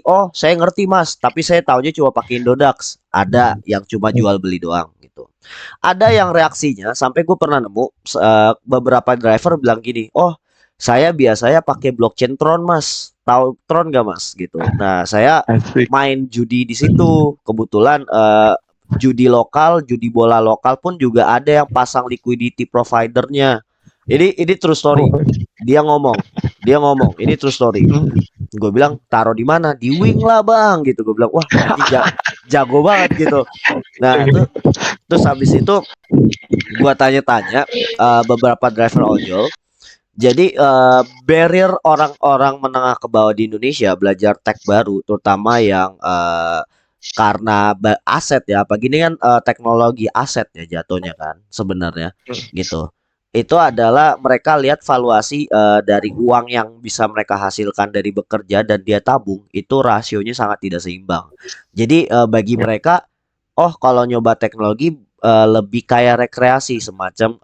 Oh, saya ngerti Mas, tapi saya taunya cuma pakai Indodax. Ada yang cuma jual beli doang gitu. Ada yang reaksinya sampai gue pernah nemu beberapa driver bilang gini, oh saya biasanya pakai blockchain Tron Mas, tahu Tron gak Mas gitu. Nah saya Asik. main judi di situ, kebetulan judi lokal, judi bola lokal pun juga ada yang pasang liquidity providernya. Ini true story. Dia ngomong, ini true story. Gue bilang taruh di mana? Di wing lah bang, gitu. Gue bilang wah berarti jago banget gitu. Nah terus habis itu gue tanya-tanya beberapa driver ojol. Jadi barrier orang-orang menengah ke bawah di Indonesia belajar tech baru, terutama yang karena aset ya, apa gini kan teknologi aset ya jatuhnya kan sebenarnya gitu. Itu adalah mereka lihat valuasi dari uang yang bisa mereka hasilkan dari bekerja dan dia tabung itu rasionya sangat tidak seimbang. Jadi bagi mereka, oh kalau nyoba teknologi lebih kayak rekreasi semacam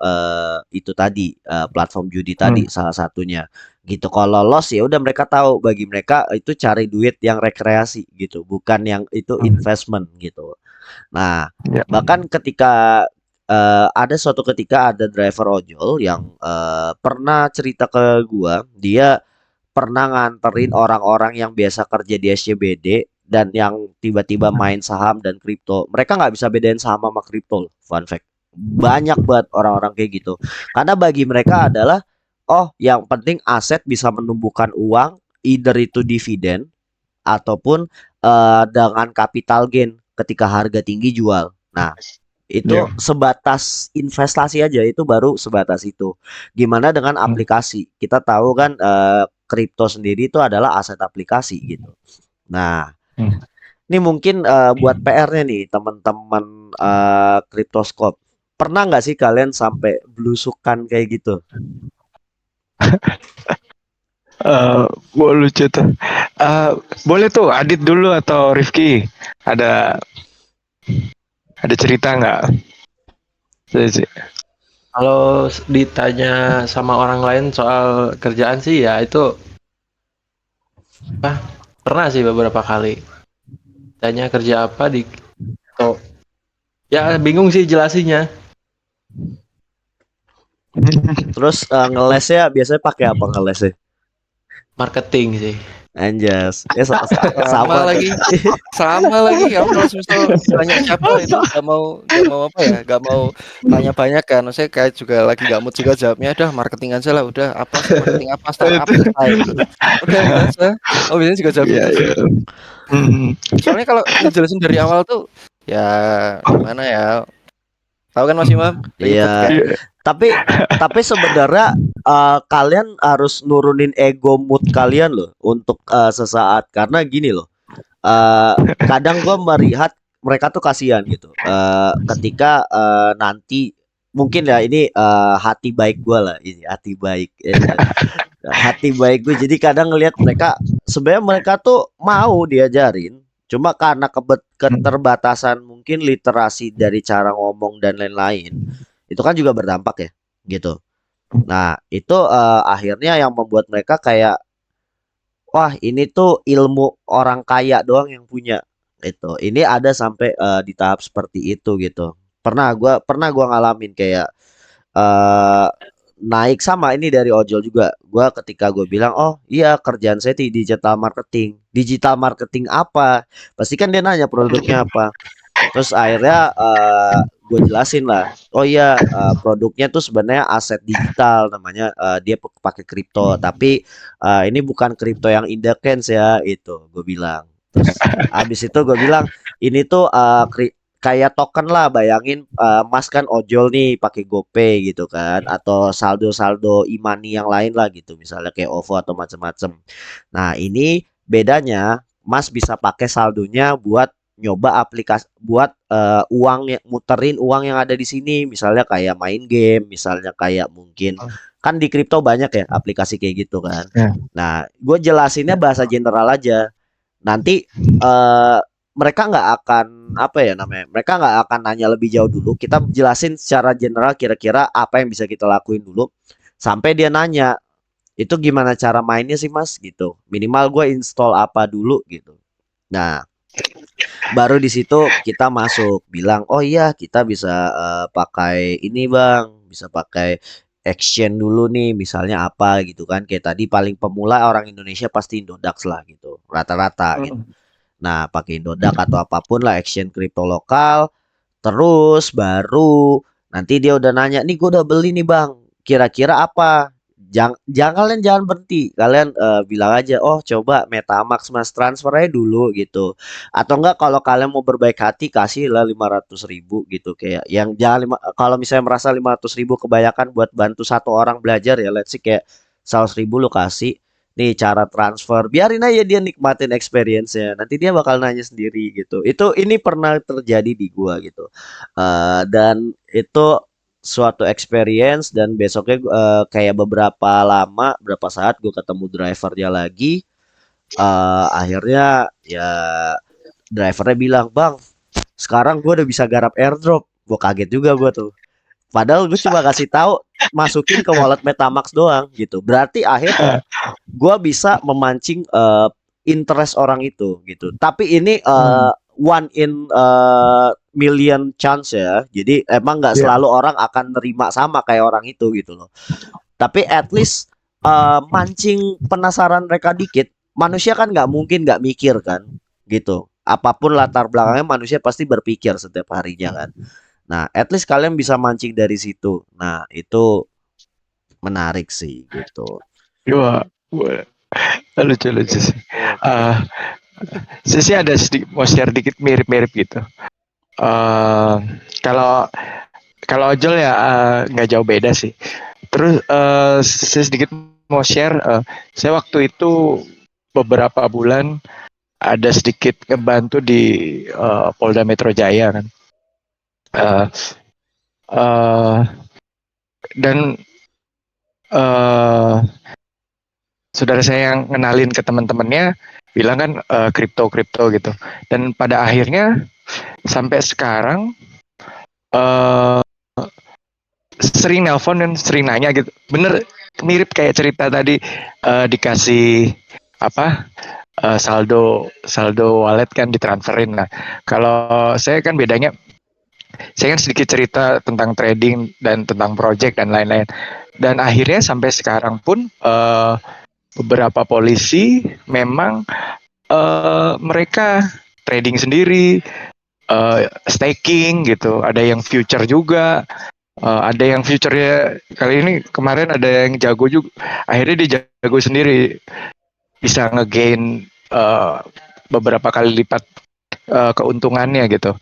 itu tadi platform judi tadi salah satunya gitu. Kalau loss ya udah mereka tahu bagi mereka itu cari duit yang rekreasi gitu, bukan yang itu investment gitu. Nah, Ya. bahkan ketika ada suatu ketika ada driver ojol yang pernah cerita ke gua, dia pernah nganterin orang-orang yang biasa kerja di SCBD dan yang tiba-tiba main saham dan kripto. Mereka nggak bisa bedain saham sama kripto loh, fun fact. Banyak banget orang-orang kayak gitu. Karena bagi mereka adalah, oh yang penting aset bisa menumbuhkan uang, either itu dividen ataupun dengan capital gain ketika harga tinggi jual. Nah, itu Ya. sebatas investasi aja, itu baru sebatas itu. Gimana dengan aplikasi? Kita tahu kan kripto sendiri itu adalah aset aplikasi gitu. Nah, ini mungkin buat PR-nya nih teman-teman Cryptoscope. Pernah nggak sih kalian sampai belusukan kayak gitu? Lucu tuh. Boleh tuh Adit dulu atau Rifki. Ada cerita nggak? Kalau ditanya sama orang lain soal kerjaan sih ya itu pernah sih beberapa kali. Tanya kerja apa di ya bingung sih jelasinnya. Terus ngelesnya biasanya pakai apa ngelesnya? Marketing sih. Anjas. Sama Sama. lagi, sama lagi. Kamu kalau misal tanya siapa itu gak mau apa ya, gak mau tanya banyak kan. Saya kayak juga lagi gak mood juga jawabnya. Udah marketing aja lah. Udah apa sih marketing apa startup selesai gitu. Udah gitu aja. Oh biasanya juga jawab Iya, gitu sih. iya. Soalnya kalau ngejelasin dari awal tuh ya gimana ya. Tahu kan Mas Imam? Ribet Iya. kan. Tapi sebenarnya kalian harus nurunin ego mood kalian loh untuk sesaat karena gini loh. Kadang gue melihat mereka tuh kasihan gitu. Ketika nanti mungkin ya ini hati baik gue lah, ini hati baik, hati baik gue. Jadi kadang ngelihat mereka sebenarnya mereka tuh mau diajarin, cuma karena keterbatasan mungkin literasi dari cara ngomong dan lain-lain, itu kan juga berdampak ya, gitu. Nah itu akhirnya yang membuat mereka kayak wah ini tuh ilmu orang kaya doang yang punya itu. Ini ada sampai di tahap seperti itu gitu. Pernah gua ngalamin kayak eh naik sama ini dari ojol juga. Gua ketika gue bilang, "Oh, iya kerjaan saya di digital marketing." Digital marketing apa? Pasti kan dia nanya produknya apa. Terus akhirnya gue jelasin lah. Oh iya, produknya tuh sebenarnya aset digital namanya dia pakai kripto, tapi ini bukan kripto yang indekens ya, itu gue bilang. Terus abis itu gue bilang ini tuh kayak token lah, bayangin Mas kan ojol nih pakai GoPay gitu kan, atau saldo-saldo e-money yang lain lah gitu, misalnya kayak OVO atau macam-macam. Nah ini bedanya Mas bisa pakai saldonya buat nyoba aplikasi buat uang yang muterin uang yang ada di sini, misalnya kayak main game, misalnya kayak mungkin kan di kripto banyak ya aplikasi kayak gitu kan. Ya. Nah gue jelasinnya bahasa general aja, nanti eh mereka nggak akan apa ya namanya, mereka nggak akan nanya lebih jauh dulu. Kita jelasin secara general kira-kira apa yang bisa kita lakuin dulu sampai dia nanya itu gimana cara mainnya sih mas gitu. Minimal gue install apa dulu gitu. Nah, baru di situ kita masuk bilang, oh iya kita bisa pakai ini bang, bisa pakai exchange dulu nih, misalnya apa gitu kan. Kayak tadi paling pemula orang Indonesia pasti Indodax lah gitu, rata-rata gitu. Nah, pakai Indodax atau apapun lah exchange kripto lokal. Terus baru nanti dia udah nanya, nih gue udah beli nih bang, kira-kira apa? Jangan kalian jangan berhenti, kalian bilang aja, oh coba MetaMask mas transfer aja dulu gitu. Atau enggak kalau kalian mau berbaik hati kasih lah 500.000 gitu kayak yang jangan kalau misalnya merasa 500.000 kebanyakan buat bantu satu orang belajar ya, let's see kayak 100.000 lo kasih. Nih cara transfer, biarin aja dia nikmatin experience-nya. Nanti dia bakal nanya sendiri gitu. Ini pernah terjadi di gua gitu. Dan itu suatu experience dan besoknya kayak beberapa saat gue ketemu drivernya lagi. Akhirnya ya drivernya bilang, "Bang, sekarang gue udah bisa garap airdrop." Gue kaget juga gue tuh. Padahal gue cuma kasih tahu masukin ke wallet MetaMask doang gitu. Berarti akhirnya gue bisa memancing interest orang itu gitu. Tapi ini one in million chance ya. Jadi emang nggak Iya. selalu orang akan nerima sama kayak orang itu gitu loh. Tapi at least mancing penasaran mereka dikit. Manusia kan nggak mungkin nggak mikir kan gitu. Apapun latar belakangnya manusia pasti berpikir setiap harinya kan. Nah, at least kalian bisa mancing dari situ. Nah, itu menarik sih gitu. Wah, wah, lucu-lucu sih. Eh, saya sih ada sedikit mau share dikit mirip-mirip gitu. Eh, kalau kalau ojol ya nggak jauh beda sih. Terus saya sedikit mau share. Saya waktu itu beberapa bulan ada sedikit ngebantu di Polda Metro Jaya kan. Eh, eh, dan eh, saudara saya yang ngenalin ke teman-temannya bilang kan kripto gitu. Dan pada akhirnya sampai sekarang eh sering nelpon dan sering nanya gitu. Bener mirip kayak cerita tadi dikasih apa saldo wallet kan ditransferin. Nah, kalau saya kan bedanya saya kan sedikit cerita tentang trading dan tentang project dan lain-lain. Dan akhirnya sampai sekarang pun beberapa polisi memang mereka trading sendiri, staking gitu. Ada yang future juga. Ada yang future-nya kali ini kemarin ada yang jago juga. Akhirnya dia jago sendiri, bisa ngegain beberapa kali lipat keuntungannya gitu.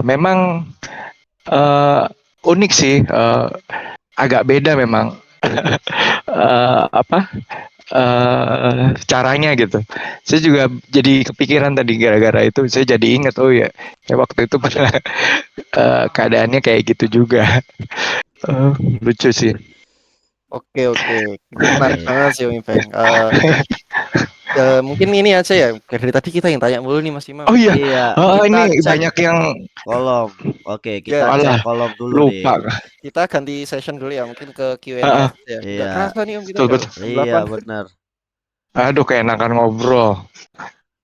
Memang unik sih, agak beda memang apa caranya gitu. Saya juga jadi kepikiran tadi gara-gara itu. Saya jadi ingat oh ya waktu itu pernah keadaannya kayak gitu juga. Lucu sih. Oke, itu menarik banget sih Om Ipeng. Mungkin ini aja ya. Dari tadi kita yang tanya mulu nih Mas Imam. Oh iya, Iya, ini kita cek banyak yang kolom. Oke, kita Ya, cek alah kolom dulu nih. lupa. kita ganti session dulu ya, mungkin ke Q&A Heeh, aja ya. Nggak Iya, kerasa nih Om, kita betul udah betul. jam iya 8. benar. Aduh keenakan ngobrol.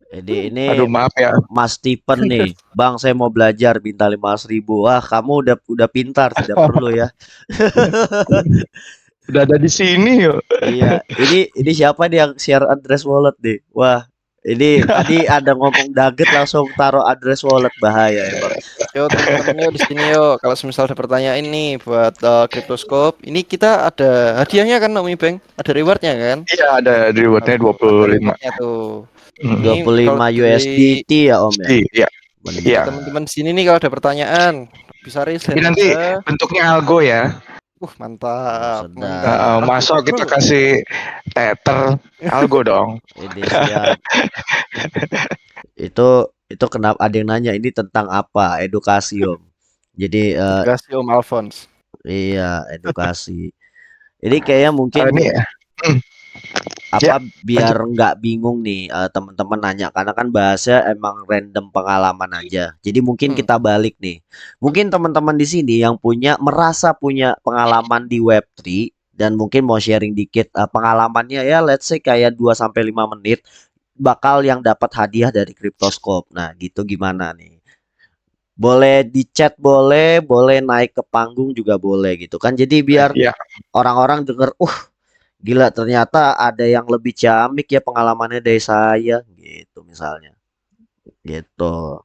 Jadi ini Aduh maaf ya. Mas Stephen nih, Bang, saya mau belajar minta 500.000. Wah, kamu udah pintar, tidak perlu ya. Udah ada di sini yuk. Iya, ini siapa nih yang share address wallet nih? Wah, ini tadi ada ngomong Daget langsung taruh address wallet, bahaya emang. Yo teman-teman yuk di sini yuk. Kalau misal ada pertanyaan ini buat Cryptoscope, ini kita ada hadiahnya kan Om Ipeng, ada rewardnya kan? Iya ada rewardnya Ada 25. rewardnya tuh. Ini kalau 25 dari USDT ya Om ya. Iya, Benar. iya. teman-teman di sini nih kalau ada pertanyaan bisa raise Ini hand nanti aja. bentuknya algo ya. Mantap, Sedap. mantap. Masa kita kasih tether algo dong. Ini siap. Itu kenapa ada yang nanya ini tentang apa? Edukasi Om. Jadi Edukasi Om Alphonse. iya edukasi. Ini kayaknya mungkin Ini ya. Ya, biar lanjut. nggak bingung nih teman-teman nanya karena kan bahasnya emang random pengalaman aja. Jadi mungkin Hmm. kita balik nih. Mungkin teman-teman di sini yang merasa punya pengalaman di Web3 dan mungkin mau sharing dikit pengalamannya ya let's say kayak 2 sampai 5 menit bakal yang dapat hadiah dari Cryptoscope. Nah, gitu gimana nih? Boleh di chat boleh, boleh naik ke panggung juga boleh gitu kan. Jadi biar Ya, orang-orang denger, gila ternyata ada yang lebih ciamik ya pengalamannya dari saya gitu misalnya. Gitu.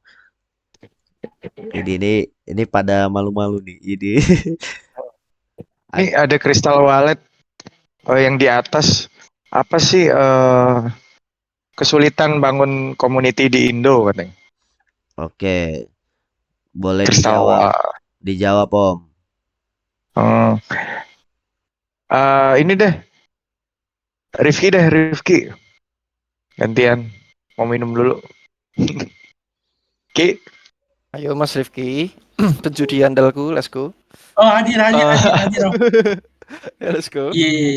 Ini pada malu-malu nih. Ini ini ada Crystal Wallet yang di atas. Apa sih kesulitan bangun community di Indo katanya? oke, boleh Crystal dijawab. Wallet. Dijawab, Om. Hmm. Ini deh, Rifki. Gantian. Mau minum dulu. Ki. Ayo Mas Rifki, penjudi andalku, let's go. Oh, hadir, Om. Ya, let's go. Iya, iya,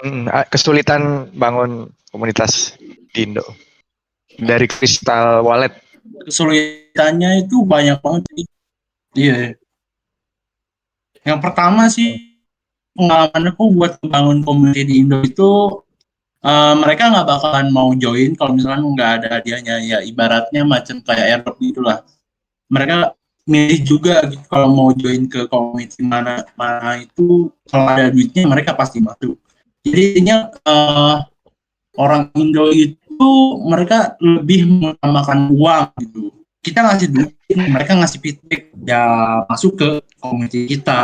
iya. Kesulitan bangun komunitas di Indo dari Crystal Wallet. Kesulitannya itu banyak banget sih. Iya. Yang pertama sih pengalaman aku buat membangun komunitas di Indo itu mereka nggak bakalan mau join kalau misalnya nggak ada hadiahnya, ya ibaratnya macam kayak airdrop gitulah. Mereka milih juga gitu kalau mau join ke komunitas mana mana itu, kalau ada duitnya mereka pasti masuk. Jadi intinya orang Indo itu mereka lebih mengutamakan uang gitu. Kita ngasih duit, mereka ngasih feedback, ya masuk ke komunitas kita.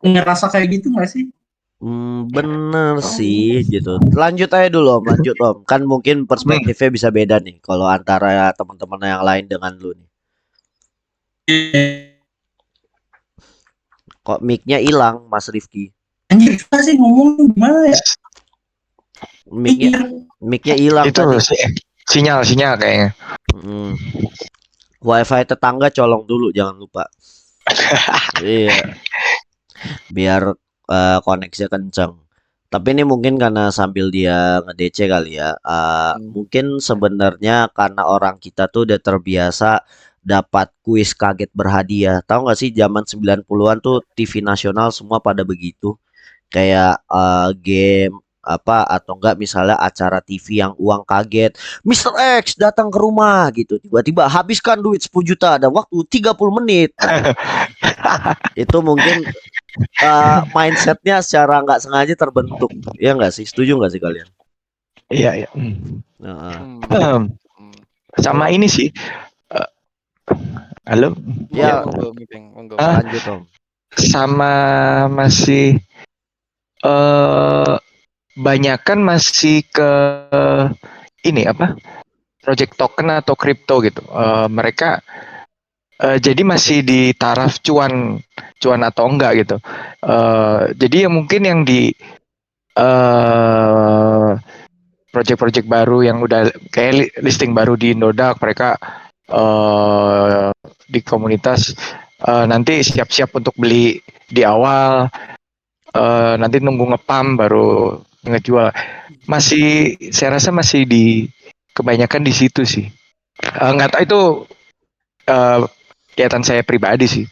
Ngerasa kayak gitu nggak sih? Bener sih gitu. Lanjut aja dulu Om, lanjut Om. Kan mungkin Hmm. perspektifnya bisa beda nih kalau antara teman-teman yang lain dengan lu nih. Kok mic-nya hilang, Mas Rifki? Anjir, kita sih ngomong gimana ya? Mic-nya mic-nya hilang Itu tadi. sinyal kayaknya. Mm. Wifi tetangga colong dulu, jangan lupa. Iya, biar koneksinya kenceng. Tapi ini mungkin karena sambil dia nge-DC kali ya. Mungkin sebenarnya karena orang kita tuh udah terbiasa dapat kuis kaget berhadiah. Tahu nggak sih zaman 90-an tuh TV nasional semua pada begitu. Kayak game apa atau enggak misalnya acara TV yang uang kaget. Mister X datang ke rumah gitu. Tiba-tiba habiskan duit 10 juta ada waktu 30 menit. Nah, itu mungkin mindsetnya secara nggak sengaja terbentuk. Ya nggak sih? Setuju nggak sih kalian? Iya. Nah, Sama ini sih. Halo. ya Monggo. lanjut Om. Sama masih banyakan masih ke ini apa? Project token atau crypto gitu. Mereka jadi masih di taraf cuan atau enggak gitu. Jadi yang mungkin yang di project-project baru yang udah kayak listing baru di Indodax, mereka di komunitas nanti siap-siap untuk beli di awal, nanti nunggu ngepam baru ngejual. Masih saya rasa masih di kebanyakan di situ sih. Nggak tahu itu kegiatan saya pribadi sih.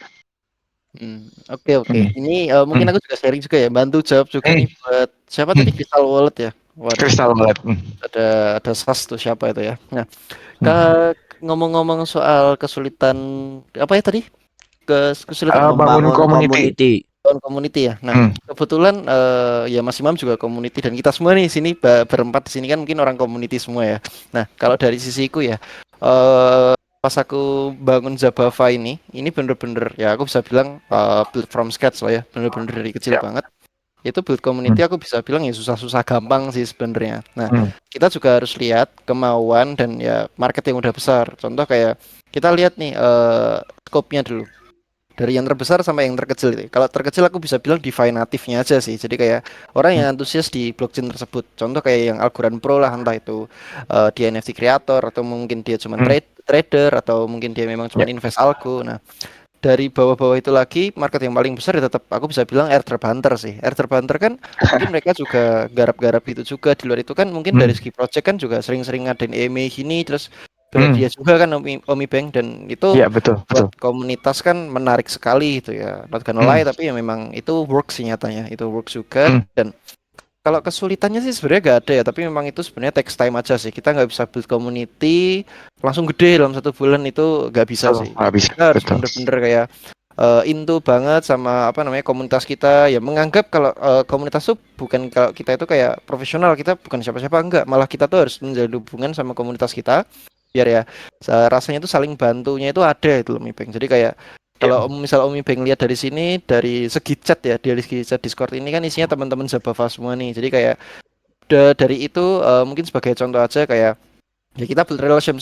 Oke. Ini mungkin aku juga sharing juga ya, bantu jawab juga nih buat siapa tadi Crystal Wallet ya. Waduh, Crystal Wallet. ada SAS tuh siapa itu ya. Nah, ngomong-ngomong soal kesulitan apa ya tadi? Kesulitan Bangun Membangun community. community ya. Nah, kebetulan ya Mas Imam juga community dan kita semua nih sini berempat di sini kan mungkin orang community semua ya. Nah, kalau dari sisiku ya pas aku bangun Zabava ini bener-bener ya aku bisa bilang build from scratch lah ya, bener-bener dari kecil banget. Itu build community aku bisa bilang ya susah-susah gampang sih sebenarnya. Nah, kita juga harus lihat kemauan dan ya market yang udah besar. Contoh kayak kita lihat nih scope-nya dulu. Dari yang terbesar sampai yang terkecil itu. Kalau terkecil aku bisa bilang DeFi natifnya aja sih. Jadi kayak orang yang antusias di blockchain tersebut. Contoh kayak yang Algorand Pro lah, entah itu dia NFT creator atau mungkin dia cuma trader atau mungkin dia memang cuma invest algo. Nah, dari bawah-bawah itu lagi market yang paling besar ya tetap aku bisa bilang Airdrop Hunter sih. Airdrop Hunter kan mungkin mereka juga garap-garap itu juga. Di luar itu kan mungkin dari Hmm. segi project kan juga sering-sering ngadain EME gini, terus Hmm. berhadiah juga kan Omi Bank, dan itu Iya betul buat betul. komunitas kan menarik sekali gitu ya. Not gonna Hmm. lie, tapi ya memang itu works sih nyatanya. Itu works juga, Hmm. dan kalau kesulitannya sih sebenarnya gak ada ya, tapi memang itu sebenarnya text time aja sih. Kita nggak bisa build community langsung gede dalam 1 bulan, itu nggak bisa Betul. sih. Habis Kita harus betul. bener-bener kayak into banget sama apa namanya komunitas kita, ya menganggap kalau komunitas tuh bukan, kalau kita itu kayak profesional, kita bukan siapa-siapa, enggak, malah kita tuh harus menjalin hubungan sama komunitas kita biar ya rasanya tuh saling bantunya itu ada itu loh, Mipeng. Jadi kayak Iya. kalau misal Om Ibeng lihat dari sini, dari segi chat ya, dari segi chat Discord ini kan isinya teman-teman Zabava semua nih. Jadi kayak dari itu mungkin sebagai contoh aja kayak ya kita build relation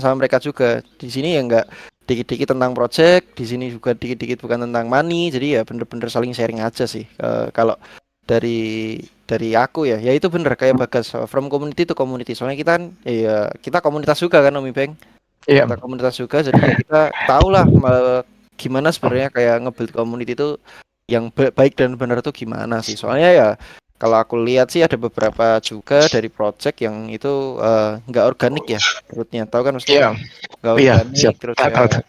sama mereka juga. Di sini ya enggak dikit-dikit tentang project, di sini juga dikit-dikit bukan tentang money. Jadi ya bener-bener saling sharing aja sih. Kalau dari aku ya itu bener kayak Bagas, from community to community. Soalnya kita kan ya kita komunitas juga kan Om Ibeng. Iya. Kita komunitas juga, jadi ya kita tahu lah gimana sebenarnya kayak nge-build community itu yang baik dan benar tuh gimana sih. Soalnya ya kalau aku lihat sih ada beberapa juga dari project yang itu nggak organik ya, menurutnya tahu kan maksudnya Iya. nggak Iya. organik, Siap. terus Tahu ya tahu tuh.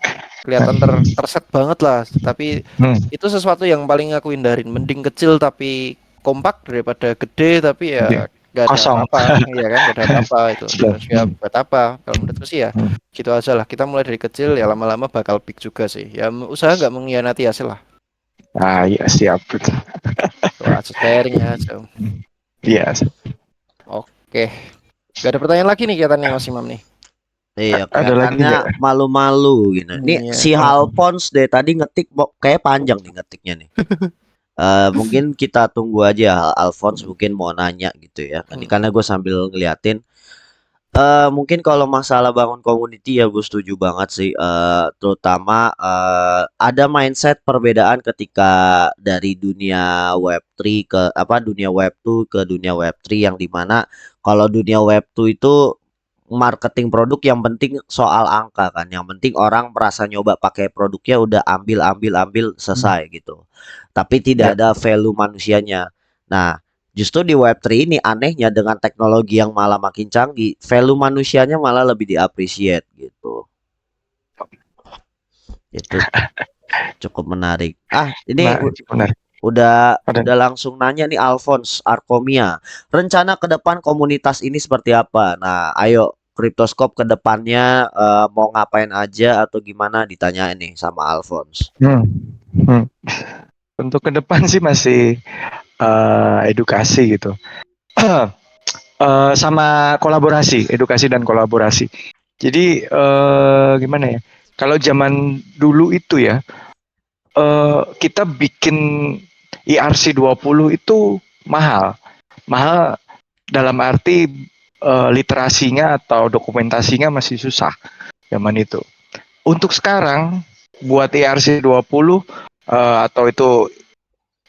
kelihatan terset banget lah. Tapi Hmm. itu sesuatu yang paling aku hindarin, mending kecil tapi kompak daripada gede tapi Iya. ya nggak ada Kosong. apa-apa, iya kan, nggak ada apa-apa itu. Siap. Terus ya buat apa? Kalau menurutku sih ya Hmm. gitu aja lah. Kita mulai dari kecil ya lama-lama bakal big juga sih. Ya usaha nggak mengkhianati hasil lah. Ah iya siap betul. Tuh aja sharing aja. Iya. Oke, nggak ada pertanyaan lagi nih kelihatannya Mas Imam nih. Iya, Ada lagi kelihatannya nggak? malu-malu gitu. Nih Iya. si Alphonse deh tadi ngetik kayak panjang nih ngetiknya nih. Mungkin kita tunggu aja Alphonse mungkin mau nanya gitu ya. Ini karena gue sambil ngeliatin. Mungkin kalau masalah bangun community ya gue setuju banget sih. Terutama ada mindset perbedaan ketika dari dunia Web3 ke apa dunia Web2 ke dunia Web3 yang dimana kalau dunia Web2 itu marketing produk yang penting soal angka kan. Yang penting orang merasa nyoba pakai produknya udah ambil selesai gitu. Tapi Iya. tidak ada value manusianya. Nah, justru di Web3 ini anehnya dengan teknologi yang malah makin canggih, value manusianya malah lebih diappreciate gitu. Itu cukup menarik. Ini Benar. udah Ada. langsung nanya nih Alphonse Arkomia. Rencana ke depan komunitas ini seperti apa? Nah, ayo Cryptoscope ke depannya mau ngapain aja atau gimana ditanyain nih sama Alphonse. Hmm. Untuk ke depan sih masih edukasi gitu. Sama kolaborasi, edukasi dan kolaborasi. Jadi gimana ya? Kalau zaman dulu itu ya, kita bikin ERC20 itu mahal. Mahal dalam arti literasinya atau dokumentasinya masih susah zaman itu. Untuk sekarang buat ERC20 atau itu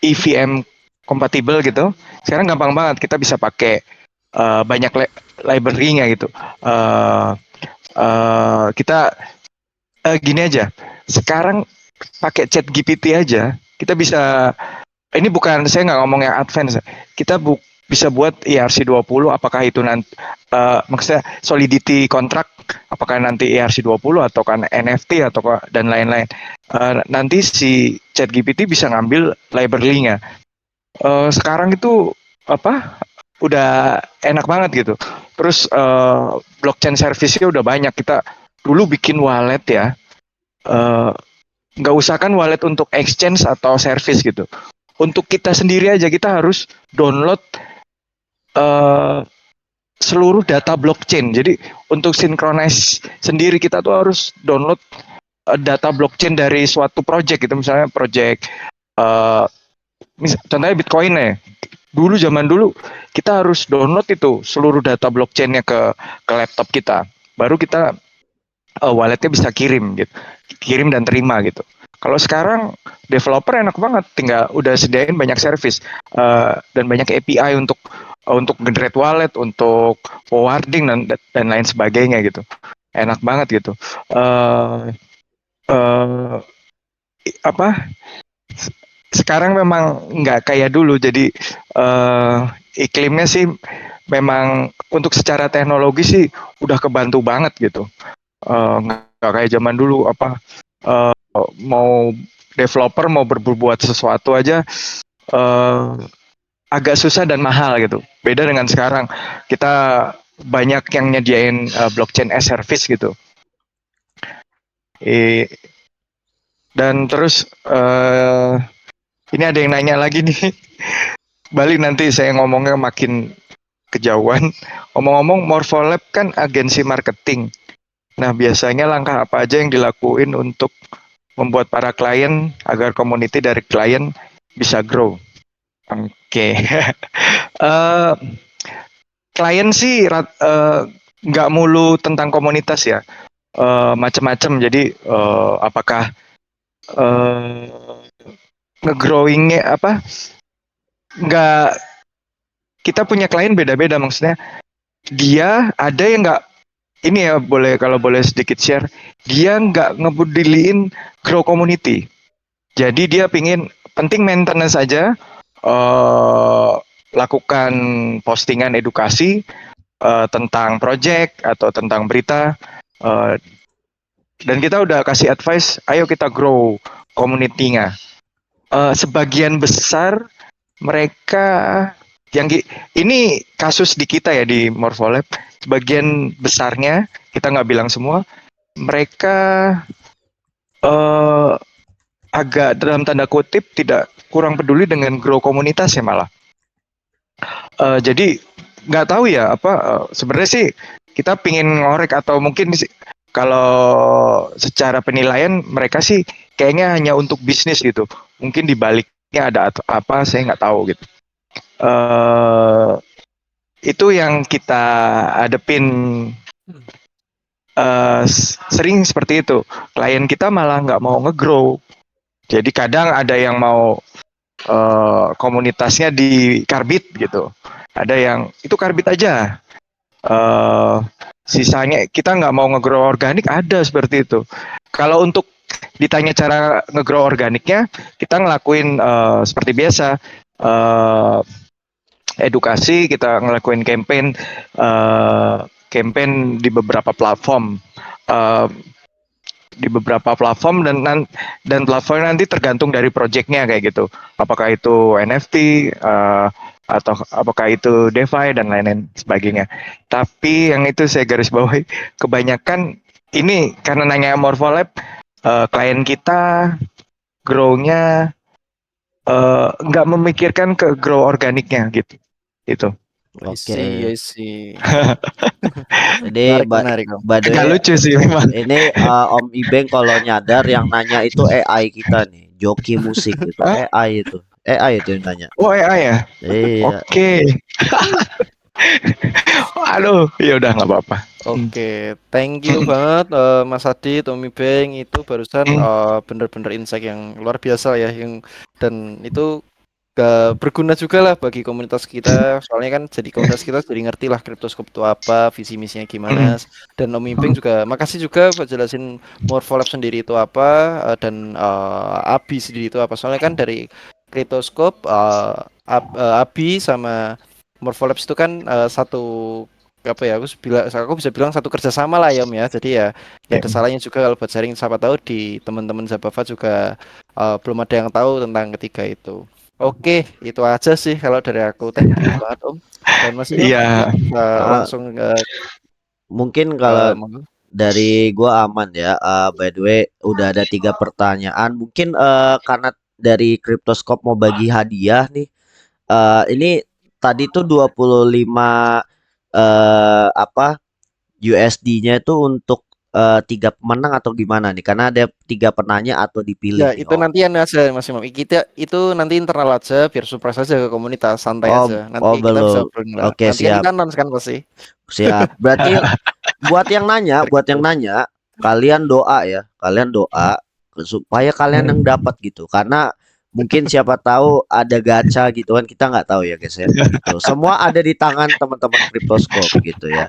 EVM kompatibel gitu, sekarang gampang banget, kita bisa pakai banyak library-nya gitu. Kita gini aja, sekarang pakai chat GPT aja, kita bisa, ini bukan, saya nggak ngomong yang advance, kita bisa buat ERC20, apakah itu nanti, maksudnya solidity kontrak, apakah nanti ERC20 atau kan NFT atau dan lain-lain. Nanti si ChatGPT bisa ngambil library-nya. Sekarang itu apa? Udah enak banget gitu. Terus blockchain service-nya udah banyak. Kita dulu bikin wallet ya, nggak usah kan wallet untuk exchange atau service gitu. Untuk kita sendiri aja kita harus download seluruh data blockchain. Jadi untuk synchronize sendiri kita tuh harus download data blockchain dari suatu project gitu. Misalnya project contohnya Bitcoin ya. Zaman dulu kita harus download itu seluruh data blockchainnya ke laptop kita. Baru kita walletnya bisa kirim gitu. Kirim dan terima gitu. Kalau sekarang developer enak banget, tinggal udah sediain banyak service dan banyak API untuk generate wallet, untuk forwarding dan lain sebagainya gitu. Enak banget gitu. apa sekarang memang nggak kayak dulu. Jadi iklimnya sih memang untuk secara teknologi sih udah kebantu banget gitu. Nggak kayak zaman dulu apa mau developer mau berbuat sesuatu aja agak susah dan mahal gitu. Beda dengan sekarang kita banyak yang nyediain blockchain as service gitu. Dan terus ini ada yang nanya lagi nih. Balik nanti saya ngomongnya makin kejauhan. Ngomong-ngomong, Morpholab kan agensi marketing. Nah, biasanya langkah apa aja yang dilakuin untuk membuat para klien agar community dari klien bisa grow? Oke. Klien sih nggak mulu tentang komunitas ya. Macam-macam. Jadi apakah nge-growingnya apa? Nggak, kita punya klien beda-beda, maksudnya dia ada yang nggak, ini ya boleh kalau boleh sedikit share, dia nggak ngebudiin grow community. Jadi dia penting maintenance aja, lakukan postingan edukasi tentang project atau tentang berita, dan kita udah kasih advice, ayo kita grow community-nya. Sebagian besar mereka yang ini kasus di kita ya di Morpholab, sebagian besarnya, kita nggak bilang semua, mereka agak dalam tanda kutip tidak kurang peduli dengan grow komunitas ya malah. Jadi nggak tahu ya apa sebenarnya sih kita pingin ngorek atau mungkin kalau secara penilaian mereka sih kayaknya hanya untuk bisnis gitu. Mungkin di baliknya ada apa saya nggak tahu gitu. Itu yang kita hadepin, sering seperti itu. Klien kita malah nggak mau nge-grow. Jadi kadang ada yang mau komunitasnya di Karbit gitu. Ada yang itu Karbit aja. Sisanya kita nggak mau nge-grow organik, ada seperti itu. Kalau untuk ditanya cara nge-grow organiknya, kita ngelakuin seperti biasa. Edukasi, kita ngelakuin campaign di beberapa platform, dan platform nanti tergantung dari projectnya kayak gitu, apakah itu NFT atau apakah itu DeFi dan lain-lain sebagainya. Tapi yang itu saya garis bawahi, kebanyakan ini karena nanya Morpholab, klien kita grow-nya nggak memikirkan ke grow organiknya gitu. Itu. I see, I see. Jadi Menarik, Om. by the Agak way, lucu sih memang. ini Om Ibeng kalau nyadar yang nanya itu AI kita nih, joki musik gitu, Hah? AI itu yang nanya. Oh AI ya. Iya. Oke. Aduh, ya udah nggak apa-apa. Oke, thank you banget Mas Adit, Om Ibeng, itu barusan bener-bener insight yang luar biasa ya, dan itu berguna juga lah bagi komunitas kita, soalnya kan jadi komunitas kita jadi ngerti lah Cryptoscope itu apa, visi misinya gimana, dan Om Ibeng juga makasih juga buat jelasin Morpholab sendiri itu apa, dan Abi sendiri itu apa, soalnya kan dari Cryptoscope, Abi sama Morpholab itu kan satu apa ya, aku bisa bilang satu kerjasama lah ya Om ya, jadi ya ada salahnya juga kalau buat sharing, siapa tahu di teman-teman Zabava juga belum ada yang tahu tentang ketiga itu. Oke, itu aja sih kalau dari aku. Thank you banget Om. Dan Mas Dio, Iya. langsung Mungkin kalau monggo. dari gua aman ya. By the way, udah ada 3 pertanyaan. Mungkin karena dari Cryptoscope mau bagi hadiah nih. Ini tadi tuh 25 apa USD-nya itu untuk 3 pemenang atau gimana nih? Karena ada 3 penanya atau dipilih Ya, nih, itu Om. nanti yang aja Mas Imam. Kita itu nanti internal aja, biar surprise aja ke komunitas, santai aja. Nanti kita bisa Belum. obrolin lah. Oke, Nanti kan siap. kita announce kan pasti. Siap. Berarti buat yang nanya, kalian doa ya. Kalian doa supaya kalian yang dapat gitu. Karena mungkin siapa tahu ada gacha gitu kan, kita nggak tahu ya guys ya. Gitu. Semua ada di tangan teman-teman Cryptoscope gitu ya.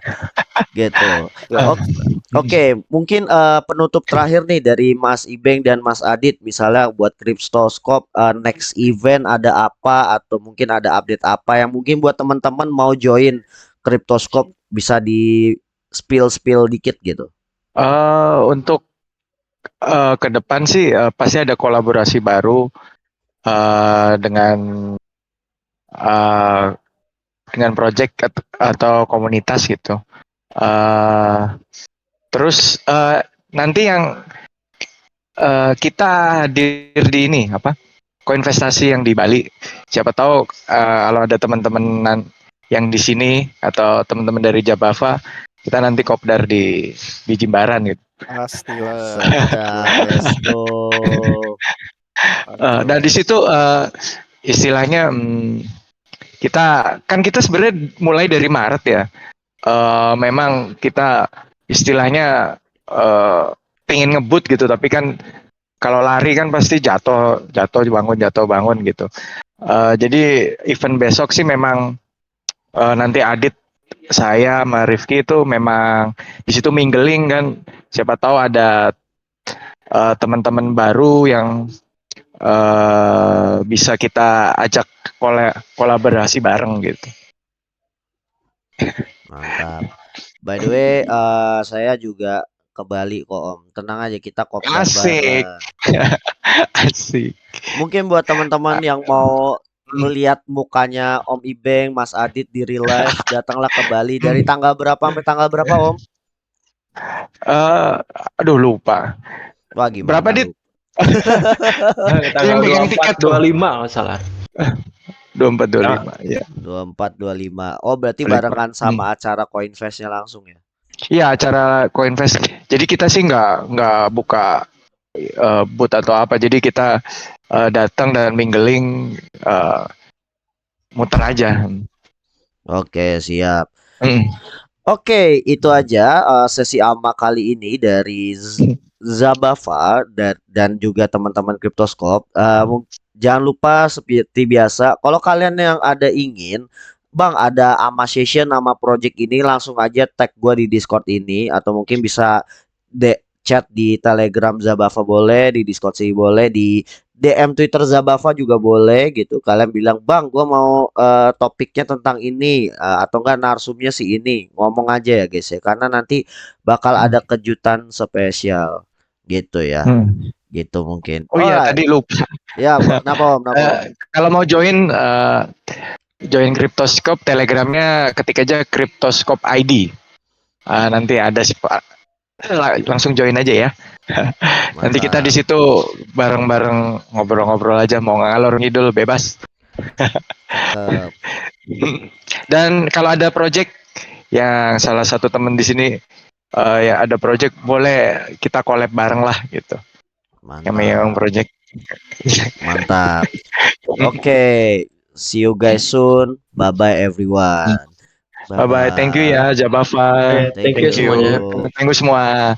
Gitu. Ya. Oke, Oke, mungkin penutup terakhir nih dari Mas Ibeng dan Mas Adit, misalnya buat Cryptoscope next event ada apa atau mungkin ada update apa yang mungkin buat teman-teman mau join Cryptoscope bisa di spill dikit gitu. Untuk ke depan sih pasti ada kolaborasi baru dengan uh, project atau komunitas gitu. Terus nanti yang kita hadir di ini apa? Koinvestasi yang di Bali. Siapa tahu kalau ada teman-teman yang di sini atau teman-teman dari Jabava, kita nanti kopdar di Jimbaran gitu. Pastilah. Sedap, let's go. Dan di situ istilahnya kita sebenarnya mulai dari Maret ya. Memang kita istilahnya pengen ngebut gitu, tapi kan kalau lari kan pasti jatuh bangun gitu. Jadi event besok sih memang nanti Adit, saya sama Rifki itu memang di situ mingling kan. Siapa tahu ada teman-teman baru yang bisa kita ajak kolaborasi bareng gitu. Mantap. By the way, saya juga ke Bali kok Om. Tenang aja kita kopdar Asik. bareng. Asik. Mungkin buat teman-teman yang mau melihat mukanya Om Ibeng, Mas Adit di real life, datanglah ke Bali dari tanggal berapa sampai tanggal berapa Om? Aduh lupa. Wah gimana? Berapa Dit? Tanggal Yang pegang 24, tiket tuh. 25 nggak salah. 24 25 ya. 24 25. Oh berarti barengan sama acara Coinfest-nya langsung ya? Iya, acara Coinfest. Jadi kita sih nggak buka booth atau apa. Jadi kita datang dan mingling, muter aja. Oke, siap. Mm. Oke, itu aja sesi AMA kali ini dari Zabava dan juga teman-teman Cryptoscope. Jangan lupa seperti biasa, kalau kalian yang ada ingin, Bang, ada AMA session nama project ini, langsung aja tag gua di Discord ini atau mungkin bisa chat di Telegram Zabava boleh, di Discord sih boleh, di DM Twitter Zabava juga boleh gitu. Kalian bilang, "Bang, gua mau topiknya tentang ini atau enggak narsumnya sih ini." Ngomong aja ya, guys ya. Karena nanti bakal ada kejutan spesial gitu ya. Gitu mungkin. Oh iya, tadi lupa. Ya, kenapa Om? Kalau mau join Cryptoscope, Telegramnya ketik aja Cryptoscope ID. Nanti ada langsung join aja ya. Nanti kita di situ bareng-bareng ngobrol-ngobrol aja, mau ngalor ngidul bebas. Dan kalau ada project yang salah satu temen di sini ya ada project, boleh kita collab bareng lah gitu. Mantap. Yang project. Mantap. Oke, see you guys soon. Bye bye everyone. Bye bye. Thank you ya Jabava. Thank you semuanya. Thank you semua.